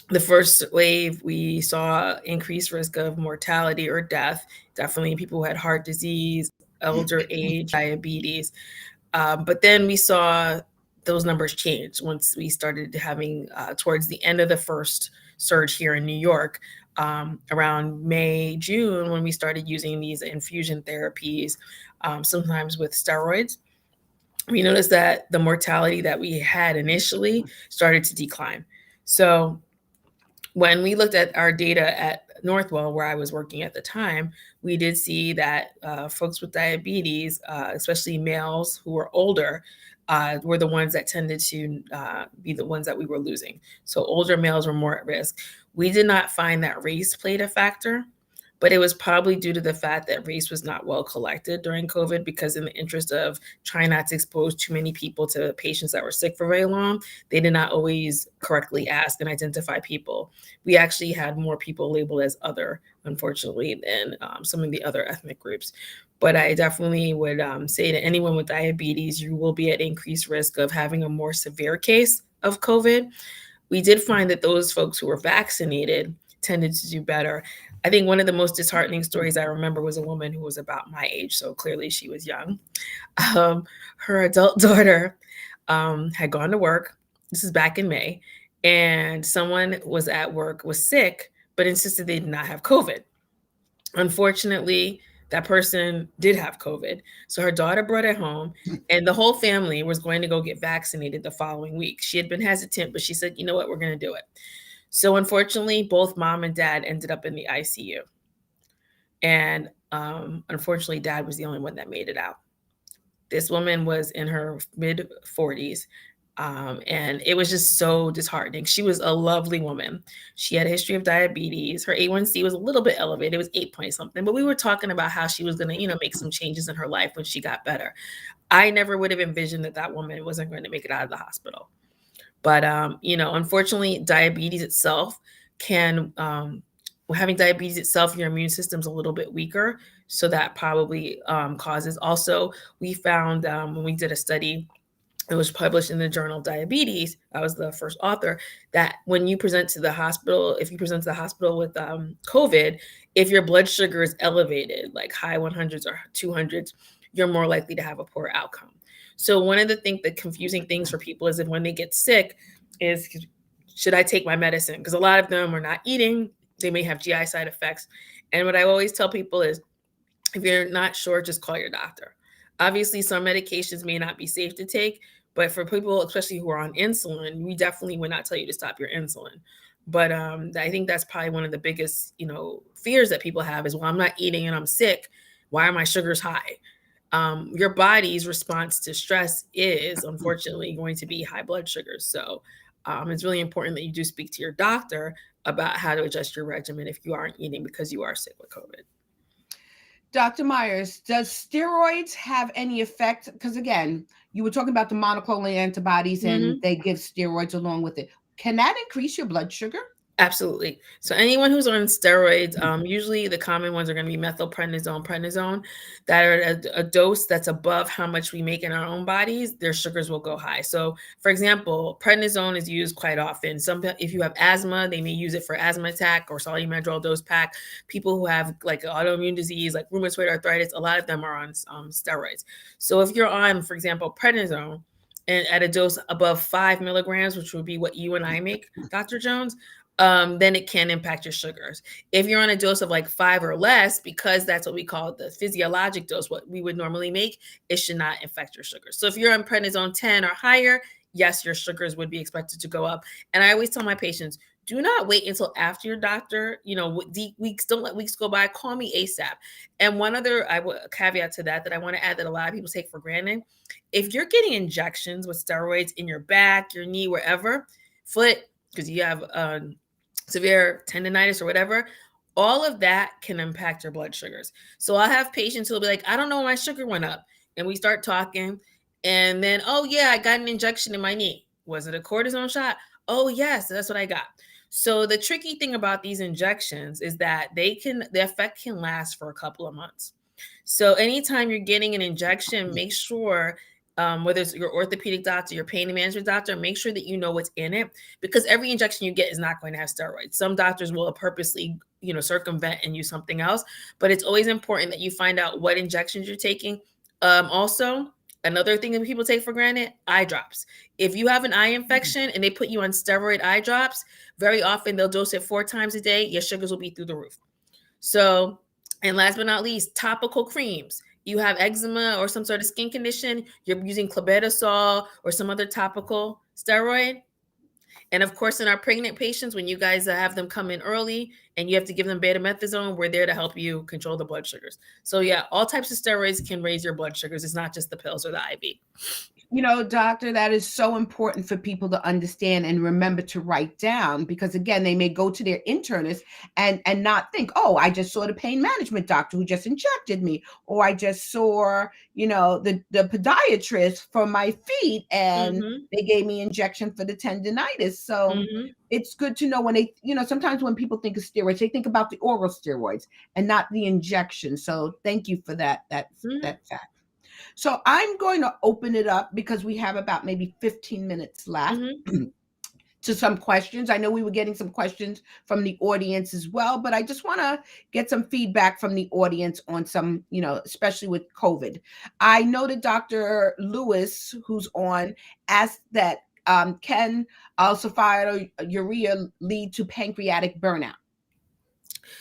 the first wave, we saw increased risk of mortality or death, definitely people who had heart disease, elder age, diabetes. But then we saw those numbers change once we started having, towards the end of the first surge here in New York, around May, June, when we started using these infusion therapies, sometimes with steroids. We noticed that the mortality that we had initially started to decline. So when we looked at our data at Northwell, where I was working at the time, we did see that folks with diabetes, especially males who were older, were the ones that tended to be the ones that we were losing. So older males were more at risk. We did not find that race played a factor, but it was probably due to the fact that race was not well collected during COVID, because in the interest of trying not to expose too many people to patients that were sick for very long, they did not always correctly ask and identify people. We actually had more people labeled as other, unfortunately, than some of the other ethnic groups. But I definitely would say to anyone with diabetes, you will be at increased risk of having a more severe case of COVID. We did find that those folks who were vaccinated tended to do better. I think one of the most disheartening stories I remember was a woman who was about my age, so clearly she was young. Her adult daughter had gone to work. This is back in May, and someone was at work, was sick, but insisted they did not have COVID. Unfortunately, that person did have COVID. So her daughter brought it home, and the whole family was going to go get vaccinated the following week. She had been hesitant, but she said, you know what, we're going to do it. So unfortunately, both mom and dad ended up in the ICU. And unfortunately, dad was the only one that made it out. This woman was in her mid 40s. And it was just so disheartening. She was a lovely woman. She had a history of diabetes. Her A1C was a little bit elevated. It was 8 point something, but we were talking about how she was going to, make some changes in her life when she got better. I never would have envisioned that that woman wasn't going to make it out of the hospital. But, unfortunately, diabetes itself can, having diabetes itself, your immune system's a little bit weaker. So that probably causes. Also, we found when we did a study, it was published in the Journal of Diabetes, I was the first author, that when you present to the hospital, if you present to the hospital with COVID, if your blood sugar is elevated, like high 100s or 200s, you're more likely to have a poor outcome. So one of the confusing things for people is that when they get sick is, should I take my medicine? Because a lot of them are not eating. They may have GI side effects. And what I always tell people is, if you're not sure, just call your doctor. Obviously, some medications may not be safe to take, but for people, especially who are on insulin, we definitely would not tell you to stop your insulin. But I think that's probably one of the biggest, fears that people have is, well, I'm not eating and I'm sick. Why are my sugars high? Your body's response to stress is unfortunately going to be high blood sugars. So it's really important that you do speak to your doctor about how to adjust your regimen if you aren't eating because you are sick with COVID. Dr. Myers, does steroids have any effect? Because again, you were talking about the monoclonal antibodies and they give steroids along with it. Can that increase your blood sugar? Absolutely. So anyone who's on steroids, usually the common ones are going to be methylprednisone, prednisone, that are at a dose that's above how much we make in our own bodies, their sugars will go high. So for example, prednisone is used quite often. If you have asthma, they may use it for asthma attack or Solu-Medrol dose pack. People who have like autoimmune disease, like rheumatoid arthritis, a lot of them are on steroids. So if you're on, for example, prednisone, and at a dose above 5 milligrams, which would be what you and I make, Dr. Jones, then it can impact your sugars. If you're on a dose of like 5 or less, because that's what we call the physiologic dose, what we would normally make, it should not affect your sugars. So if you're on prednisone 10 or higher, yes, your sugars would be expected to go up. And I always tell my patients, do not wait until after your doctor, weeks, don't let weeks go by, call me ASAP. And one other caveat to that I want to add that a lot of people take for granted, if you're getting injections with steroids in your back, your knee, wherever, foot, because you have severe tendonitis or whatever, all of that can impact your blood sugars. So I'll have patients who'll be like, I don't know, my sugar went up. And we start talking and then, oh yeah, I got an injection in my knee. Was it a cortisone shot? Oh yes, that's what I got. So the tricky thing about these injections is that the effect can last for a couple of months. So anytime you're getting an injection, make sure, whether it's your orthopedic doctor, your pain management doctor, make sure that you know what's in it, because every injection you get is not going to have steroids. Some doctors will purposely, circumvent and use something else, but it's always important that you find out what injections you're taking. Also, another thing that people take for granted, eye drops. If you have an eye infection and they put you on steroid eye drops, very often they'll dose it 4 times a day. Your sugars will be through the roof. So, and last but not least, topical creams. You have eczema or some sort of skin condition, you're using clobetasol or some other topical steroid. And of course, in our pregnant patients, when you guys have them come in early and you have to give them betamethasone, we're there to help you control the blood sugars. So yeah, all types of steroids can raise your blood sugars. It's not just the pills or the IV. Doctor, that is so important for people to understand and remember to write down, because again, they may go to their internist and not think, oh, I just saw the pain management doctor who just injected me, or I just saw, the podiatrist for my feet and they gave me injection for the tendinitis. So it's good to know when they, sometimes when people think of steroids, they think about the oral steroids and not the injection. So thank you for that fact. So I'm going to open it up because we have about maybe 15 minutes left to some questions. I know we were getting some questions from the audience as well, but I just want to get some feedback from the audience on some, especially with COVID. I know that Dr. Lewis, who's on, asked that can sulfonylurea lead to pancreatic burnout?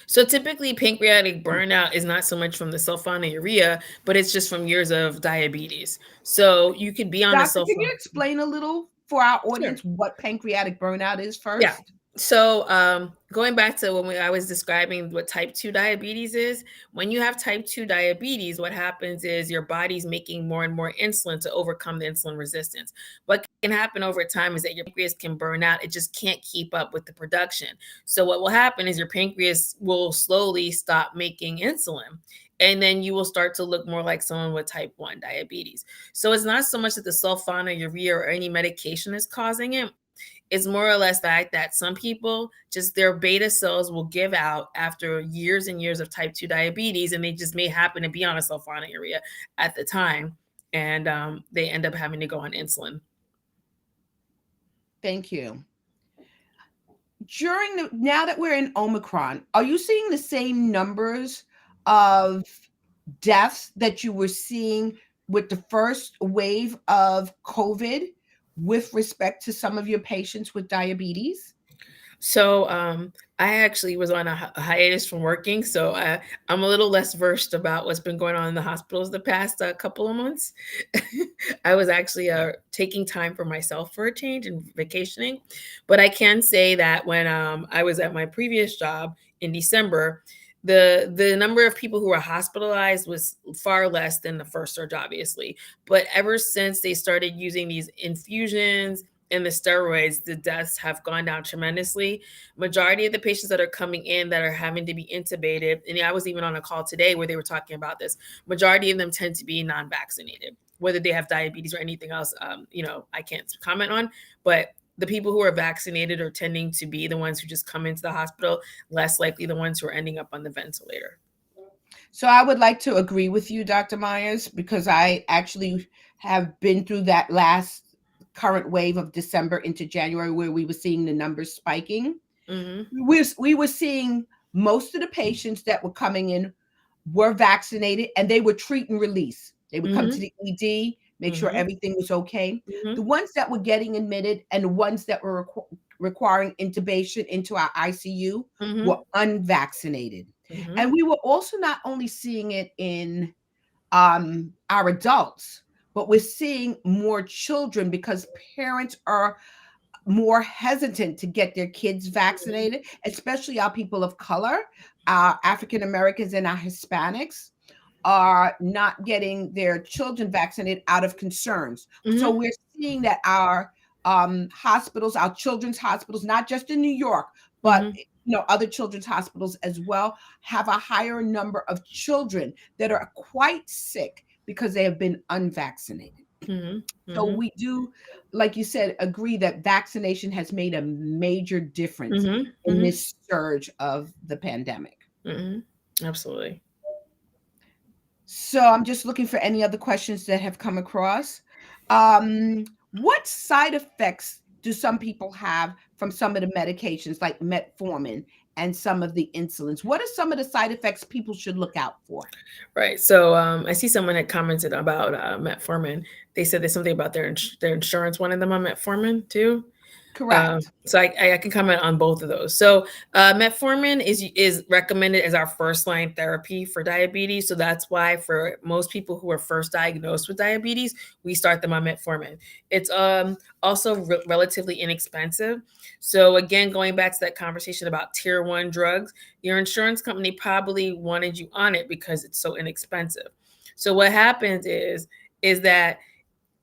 So typically pancreatic burnout is not so much from the sulfonylurea, but it's just from years of diabetes. So you could be on Doctor, can you explain a little for our audience what pancreatic burnout is first? Yeah. So going back to when I was describing what type 2 diabetes is, when you have type 2 diabetes, what happens is your body's making more and more insulin to overcome the insulin resistance. What can happen over time is that your pancreas can burn out. It just can't keep up with the production. So what will happen is your pancreas will slowly stop making insulin. And then you will start to look more like someone with type 1 diabetes. So it's not so much that the sulfonylurea or any medication is causing it. It's more or less that some people, just their beta cells will give out after years and years of type 2 diabetes, and they just may happen to be on a sulfonylurea at the time, and they end up having to go on insulin. Thank you. Now that we're in Omicron, are you seeing the same numbers of deaths that you were seeing with the first wave of COVID with respect to some of your patients with diabetes? So I actually was on a hiatus from working, so I'm a little less versed about what's been going on in the hospitals the past couple of months. I was actually taking time for myself for a change and vacationing, but I can say that when I was at my previous job in December, the number of people who were hospitalized was far less than the first surge, obviously. But ever since they started using these infusions and the steroids, the deaths have gone down tremendously. Majority of the patients that are coming in that are having to be intubated, and I was even on a call today where they were talking about this, majority of them tend to be non-vaccinated, whether they have diabetes or anything else, I can't comment on, but the people who are vaccinated are tending to be the ones who just come into the hospital, less likely the ones who are ending up on the ventilator. So I would like to agree with you, Dr. Myers, because I actually have been through that last current wave of December into January where we were seeing the numbers spiking. We were seeing most of the patients that were coming in were vaccinated and they were treat and release. They would come to the ED, make sure everything was okay. The ones that were getting admitted and the ones that were requiring intubation into our ICU were unvaccinated. And we were also not only seeing it in our adults, but we're seeing more children because parents are more hesitant to get their kids vaccinated, especially our people of color, our African Americans and our Hispanics are not getting their children vaccinated out of concerns. So we're seeing that our hospitals, our children's hospitals, not just in New York, but other children's hospitals as well, have a higher number of children that are quite sick because they have been unvaccinated. Mhm, So mhm, we do, like you said, agree that vaccination has made a major difference mhm, in mhm, this surge of the pandemic. mhm. Absolutely. So I'm just looking for any other questions that have come across. What side effects do some people have from some of the medications like metformin and some of the insulins? What are some of the side effects people should look out for? Right. So I see someone had commented about metformin. They said there's something about their insurance wanted them on metformin too. Correct. So I can comment on both of those. So metformin is recommended as our first line therapy for diabetes. So that's why for most people who are first diagnosed with diabetes, we start them on metformin. It's also relatively inexpensive. So again, going back to that conversation about tier one drugs, your insurance company probably wanted you on it because it's so inexpensive. So what happens is that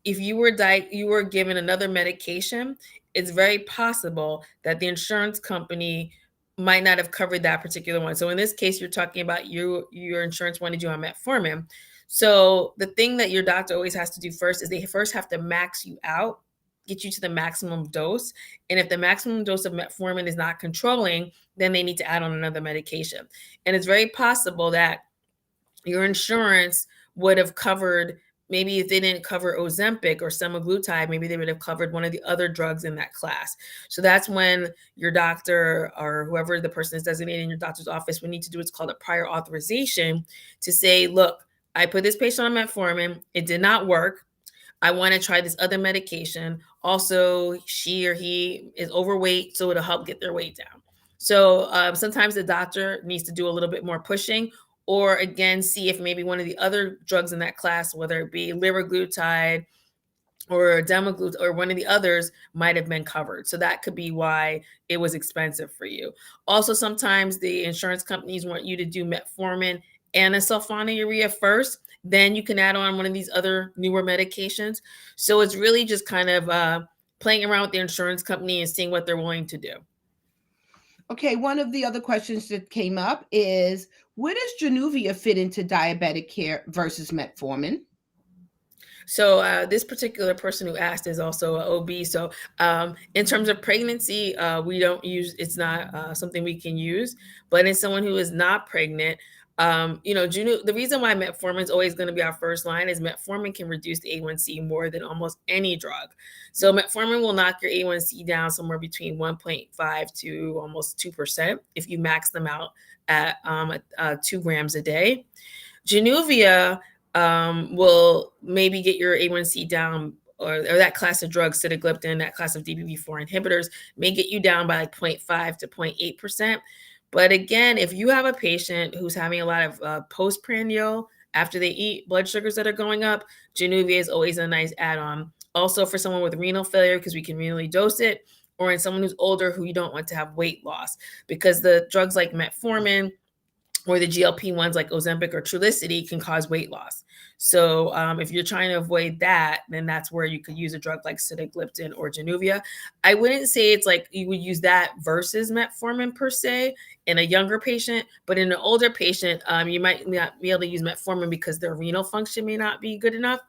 if you were given another medication, it's very possible that the insurance company might not have covered that particular one. So in this case, you're talking about your insurance wanted you on metformin. So the thing that your doctor always has to do first is they first have to max you out, get you to the maximum dose. And if the maximum dose of metformin is not controlling, then they need to add on another medication. And it's very possible that your insurance would have covered, maybe if they didn't cover Ozempic or semaglutide, maybe they would have covered one of the other drugs in that class. So that's when your doctor or whoever the person is designated in your doctor's office would need to do what's called a prior authorization to say, look, I put this patient on metformin, it did not work. I want to try this other medication. Also, she or he is overweight, so it'll help get their weight down. So sometimes the doctor needs to do a little bit more pushing, or again, see if maybe one of the other drugs in that class, whether it be liraglutide or demaglutide or one of the others, might have been covered. So that could be why it was expensive for you. Also, sometimes the insurance companies want you to do metformin and a sulfonylurea first. Then you can add on one of these other newer medications. So it's really just kind of playing around with the insurance company and seeing what they're willing to do. Okay, one of the other questions that came up is where does Januvia fit into diabetic care versus metformin? So this particular person who asked is also an OB. So in terms of pregnancy, we don't use, it's not something we can use. But in someone who is not pregnant, the reason why metformin is always going to be our first line is metformin can reduce the A1C more than almost any drug. So metformin will knock your A1C down somewhere between 1.5 to almost 2% if you max them out at 2 grams a day. Januvia will maybe get your A1C down, or that class of drugs, sitagliptin, that class of DPP-4 inhibitors, may get you down by like 0.5 to 0.8%. But again, if you have a patient who's having a lot of postprandial after they eat blood sugars that are going up, Januvia is always a nice add-on. Also for someone with renal failure, because we can renally dose it, or in someone who's older who you don't want to have weight loss, because the drugs like metformin or the GLP-1s like Ozempic or Trulicity can cause weight loss. So if you're trying to avoid that, then that's where you could use a drug like sitagliptin or Januvia. I wouldn't say it's like you would use that versus metformin per se in a younger patient, but in an older patient, you might not be able to use metformin because their renal function may not be good enough.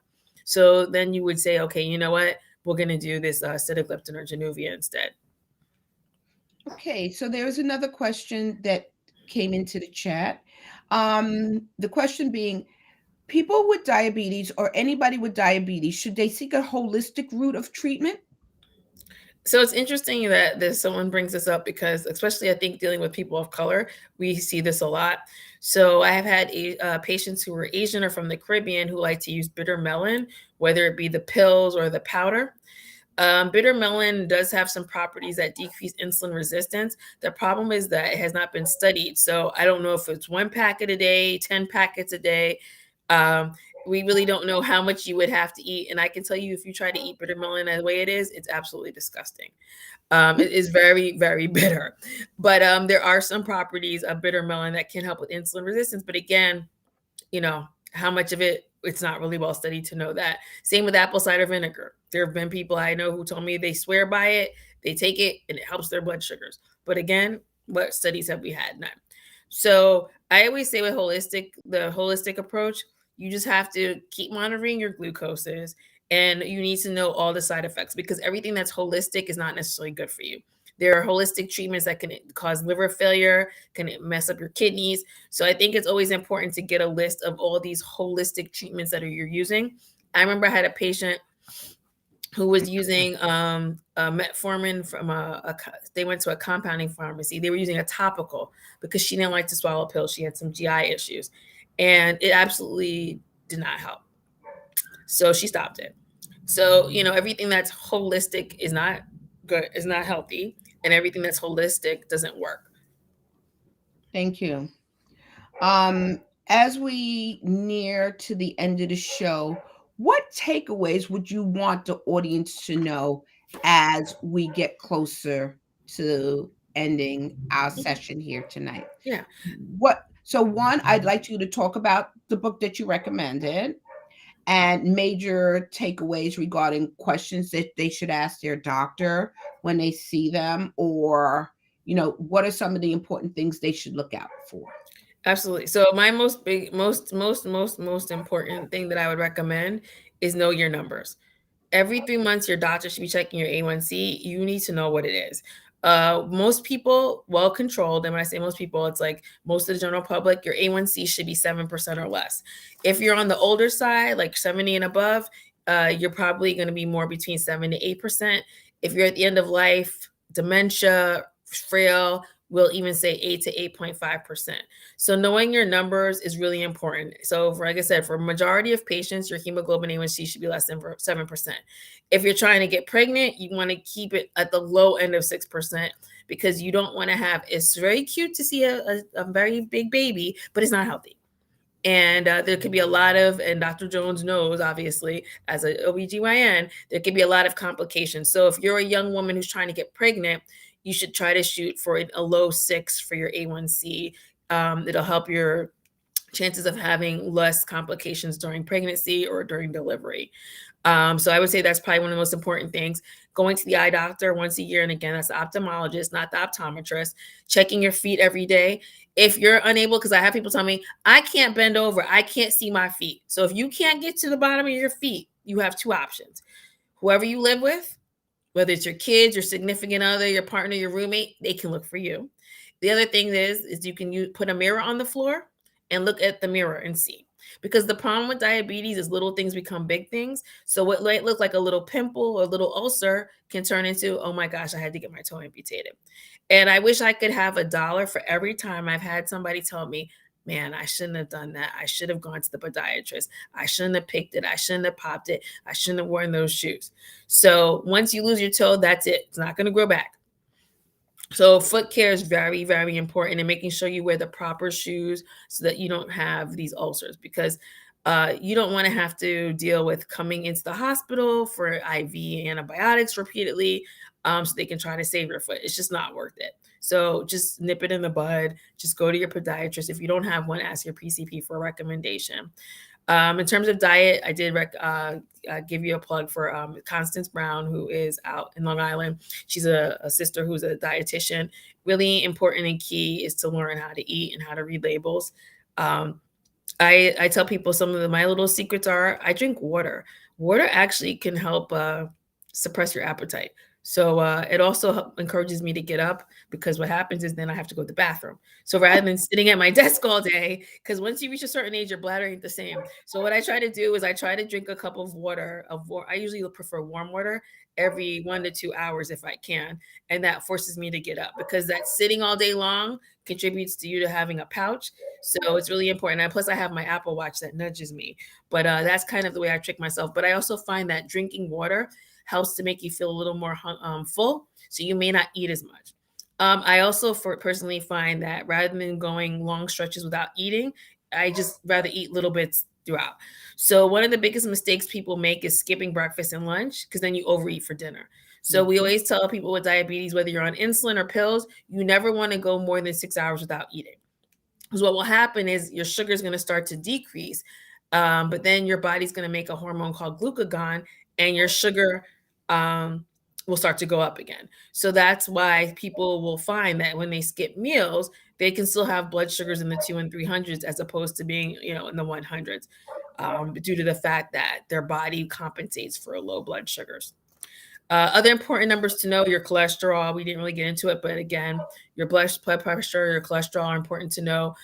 So then you would say, okay, you know what? We're going to do this sitagliptin or Januvia instead. Okay, so there's another question that came into the chat. The question being, people with diabetes or anybody with diabetes, should they seek a holistic route of treatment? So it's interesting that someone brings this up because, especially I think dealing with people of color, we see this a lot. So I have had patients who are Asian or from the Caribbean who like to use bitter melon, whether it be the pills or the powder. Bitter melon does have some properties that decrease insulin resistance. The problem is that it has not been studied. So I don't know if it's 1 packet a day, 10 packets a day. Um, we really don't know how much you would have to eat. And I can tell you, if you try to eat bitter melon the way it is, it's absolutely disgusting. It is very, very bitter. But there are some properties of bitter melon that can help with insulin resistance. But again, how much of it, it's not really well studied to know that. Same with apple cider vinegar. There have been people I know who told me they swear by it, they take it, and it helps their blood sugars. But again, what studies have we had? None. So I always say with the holistic approach, you just have to keep monitoring your glucoses And you need to know all the side effects, because everything that's holistic is not necessarily good for you. There are holistic treatments that can cause liver failure, can mess up your kidneys. So I think it's always important to get a list of all these holistic treatments that you're using. I remember I had a patient who was using metformin from they went to a compounding pharmacy. They were using a topical because she didn't like to swallow pills. She had some GI issues, and it absolutely did not help. So she stopped it. So, everything that's holistic is not good, is not healthy, and everything that's holistic doesn't work. Thank you. As we near to the end of the show, what takeaways would you want the audience to know as we get closer to ending our session here tonight? Yeah. So one, I'd like you to talk about the book that you recommended and major takeaways regarding questions that they should ask their doctor when they see them, or what are some of the important things they should look out for? Absolutely. So my most important thing that I would recommend is know your numbers. Every 3 months, your doctor should be checking your A1C. You need to know what it is. Most people, well controlled, and when I say most people, it's like most of the general public, your A1C should be 7% or less. If you're on the older side, like 70 and above, you're probably going to be more between 7 to 8%. If you're at the end of life, dementia, frail, we'll even say 8 to 8.5%. So knowing your numbers is really important. So like I said, for a majority of patients, your hemoglobin A1C should be less than 7%. If you're trying to get pregnant, you want to keep it at the low end of 6%, because you don't want to have, it's very cute to see a very big baby, but it's not healthy. And there could be a lot of, and Dr. Jones knows, obviously, as an OBGYN, there could be a lot of complications. So if you're a young woman who's trying to get pregnant, you should try to shoot for a low 6 for your A1C. It'll help your chances of having less complications during pregnancy or during delivery. So I would say that's probably one of the most important things. Going to the eye doctor once a year, and again, that's the ophthalmologist, not the optometrist. Checking your feet every day. If you're unable, because I have people tell me, I can't bend over, I can't see my feet. So if you can't get to the bottom of your feet, you have 2 options. Whoever you live with, whether it's your kids, your significant other, your partner, your roommate, they can look for you. The other thing is you can put a mirror on the floor and look at the mirror and see. Because the problem with diabetes is little things become big things. So what might look like a little pimple or a little ulcer can turn into, oh my gosh, I had to get my toe amputated. And I wish I could have $1 for every time I've had somebody tell me, man, I shouldn't have done that. I should have gone to the podiatrist. I shouldn't have picked it. I shouldn't have popped it. I shouldn't have worn those shoes. So once you lose your toe, that's it. It's not going to grow back. So foot care is very, very important, and making sure you wear the proper shoes so that you don't have these ulcers, because you don't want to have to deal with coming into the hospital for IV antibiotics repeatedly, so they can try to save your foot. It's just not worth it. So just nip it in the bud. Just go to your podiatrist. If you don't have one, ask your PCP for a recommendation. In terms of diet, I did give you a plug for Constance Brown, who is out in Long Island. She's a sister who's a dietitian. Really important and key is to learn how to eat and how to read labels. I tell people some of my little secrets are I drink water. Water actually can help suppress your appetite. So it also encourages me to get up, because what happens is then I have to go to the bathroom. So rather than sitting at my desk all day, because once you reach a certain age, your bladder ain't the same. So what I try to do is I try to drink a cup of water. I usually prefer warm water every 1 to 2 hours if I can. And that forces me to get up, because that sitting all day long contributes to you to having a pouch. So it's really important. And plus I have my Apple Watch that nudges me. But that's kind of the way I trick myself. But I also find that drinking water helps to make you feel a little more full, so you may not eat as much. I also personally find that rather than going long stretches without eating, I just rather eat little bits throughout. So one of the biggest mistakes people make is skipping breakfast and lunch, because then you overeat for dinner. So we always tell people with diabetes, whether you're on insulin or pills, you never want to go more than 6 hours without eating. Because what will happen is your sugar is going to start to decrease, but then your body's going to make a hormone called glucagon, and your sugar will start to go up again. So that's why people will find that when they skip meals, they can still have blood sugars in the 200s and 300s, as opposed to being, in the 100s. due to the fact that their body compensates for low blood sugars. Other important numbers to know: your cholesterol. We didn't really get into it, but again, your blood pressure, your cholesterol are important to know.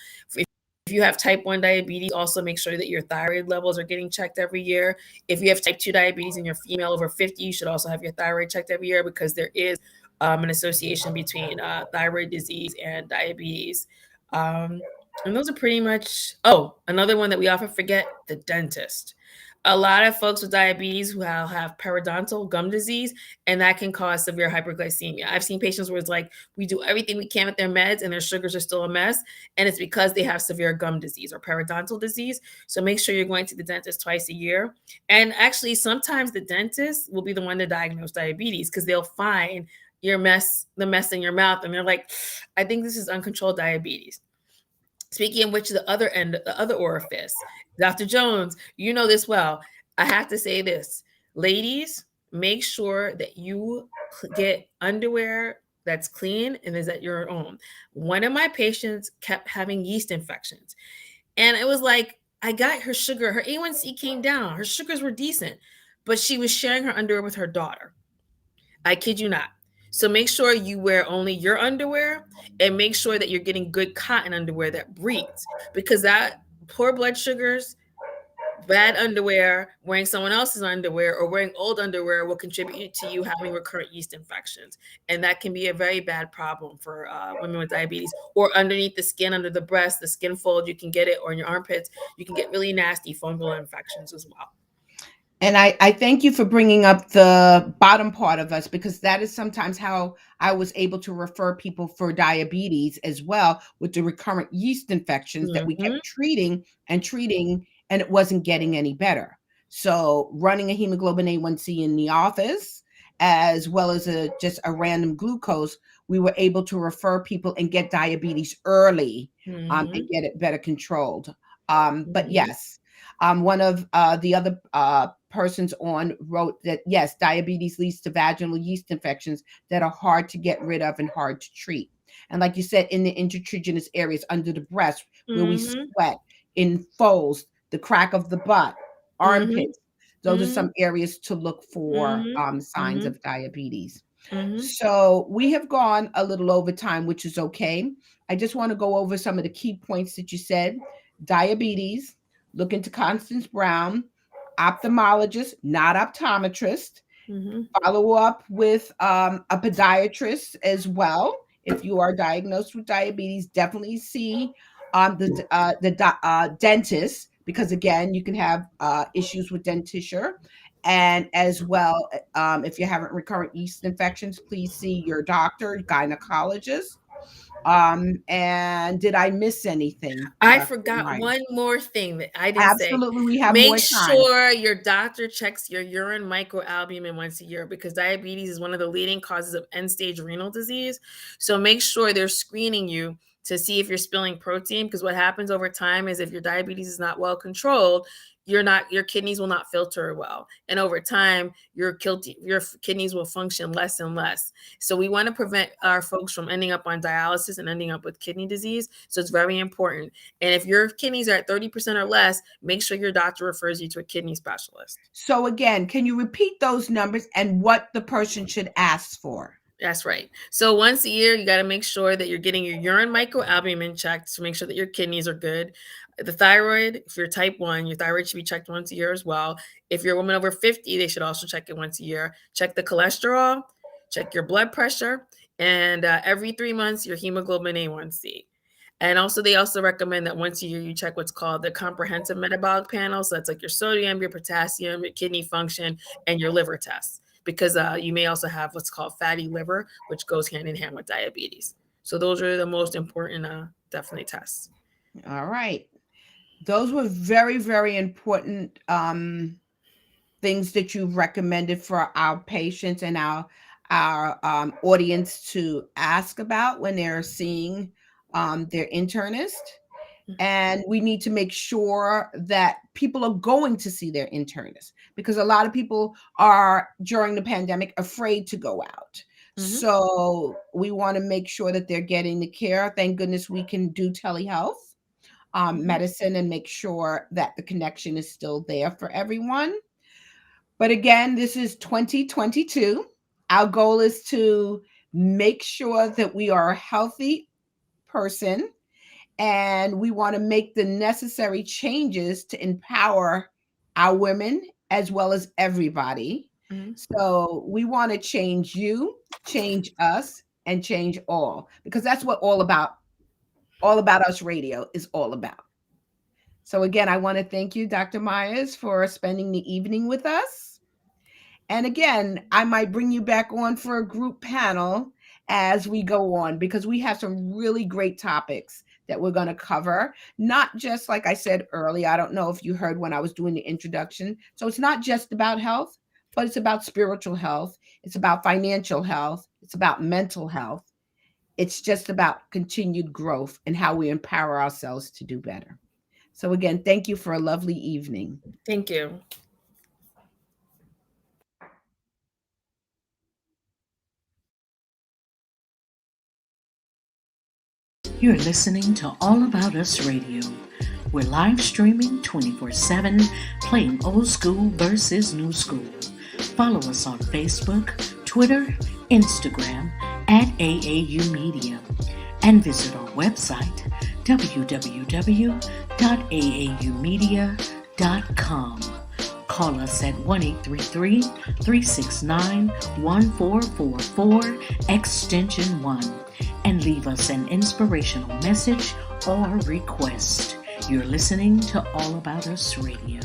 If you have type 1 diabetes, also make sure that your thyroid levels are getting checked every year. If you have type 2 diabetes and you're female over 50, you should also have your thyroid checked every year, because there is an association between thyroid disease and diabetes. And those are pretty much, another one that we often forget: the dentist. A lot of folks with diabetes who have periodontal gum disease, and that can cause severe hyperglycemia. I've seen patients where it's like we do everything we can with their meds and their sugars are still a mess, and it's because they have severe gum disease or periodontal disease. So make sure you're going to the dentist twice a year. And actually, sometimes the dentist will be the one to diagnose diabetes, because they'll find the mess in your mouth, and they're like, I think this is uncontrolled diabetes. Speaking of which, the other end, the other orifice, Dr. Jones, you know this well. I have to say this: ladies, make sure that you get underwear that's clean and is at your own. One of my patients kept having yeast infections, and it was like, I got her sugar, her A1C came down, her sugars were decent, but she was sharing her underwear with her daughter. I kid you not. So make sure you wear only your underwear, and make sure that you're getting good cotton underwear that breathes, because that poor blood sugars, bad underwear, wearing someone else's underwear or wearing old underwear will contribute to you having recurrent yeast infections. And that can be a very bad problem for women with diabetes. Or underneath the skin, under the breast, the skin fold, you can get it, or in your armpits, you can get really nasty fungal infections as well. And I thank you for bringing up the bottom part of us, because that is sometimes how I was able to refer people for diabetes as well, with the recurrent yeast infections that we kept treating, and it wasn't getting any better. So running a hemoglobin A1C in the office, as well as just a random glucose, we were able to refer people and get diabetes early, and get it better controlled. But yes, one of the other persons on wrote that, yes, diabetes leads to vaginal yeast infections that are hard to get rid of and hard to treat. And like you said, in the intertriginous areas under the breast, where we sweat, in folds, the crack of the butt, armpits, those are some areas to look for signs of diabetes. So we have gone a little over time, which is okay. I just want to go over some of the key points that you said. Diabetes, look into Constance Brown, ophthalmologist, not optometrist. Follow up with a podiatrist as well. If you are diagnosed with diabetes, definitely see the dentist, because again, you can have issues with denture. And as well, if you're having recurrent yeast infections, please see your doctor, gynecologist. And did I miss anything? I Dr. forgot Myers? one more thing that I didn't say. Absolutely, we have Make more time. sure your doctor checks your urine microalbumin once a year, because diabetes is one of the leading causes of end-stage renal disease. So make sure they're screening you to see if you're spilling protein, because what happens over time is, if your diabetes is not well controlled, your kidneys will not filter well, and over time your kidneys will function less and less. So we want to prevent our folks from ending up on dialysis and ending up with kidney disease. So it's very important. And if your kidneys are at 30% or less, make sure your doctor refers you to a kidney specialist. So again, can you repeat those numbers and what the person should ask for? That's right. So once a year, you got to make sure that you're getting your urine microalbumin checked to make sure that your kidneys are good. The thyroid, if you're type 1, your thyroid should be checked once a year as well. If you're a woman over 50, they should also check it once a year. Check the cholesterol, check your blood pressure, and every 3 months, your hemoglobin A1C. And also, they also recommend that once a year you check what's called the comprehensive metabolic panel. So that's like your sodium, your potassium, your kidney function, and your liver tests, because you may also have what's called fatty liver, which goes hand in hand with diabetes. So those are the most important, definitely, tests. All right. Those were very, very important things that you've recommended for our patients and our audience to ask about when they're seeing their internist. And we need to make sure that people are going to see their internist, because a lot of people are, during the pandemic, afraid to go out. So we want to make sure that they're getting the care. Thank goodness we can do telehealth. medicine and make sure that the connection is still there for everyone. But again, this is 2022. Our goal is to make sure that we are a healthy person, and we want to make the necessary changes to empower our women as well as everybody. Mhm. So we want to change you, change us, and change all, because that's what All About Us Radio is all about. So again, I want to thank you, Dr. Myers, for spending the evening with us. And again, I might bring you back on for a group panel as we go on, because we have some really great topics that we're going to cover. Not just, like I said earlier, I don't know if you heard when I was doing the introduction. So it's not just about health, but it's about spiritual health. It's about financial health. It's about mental health. It's just about continued growth and how we empower ourselves to do better. So again, thank you for a lovely evening. Thank you. You're listening to All About Us Radio. We're live streaming 24/7, playing old school versus new school. Follow us on Facebook, Twitter, Instagram at AAU Media, and visit our website www.aaumedia.com. Call us at 1-833-369-1444, extension 1, and leave us an inspirational message or request. You're listening to All About Us Radio.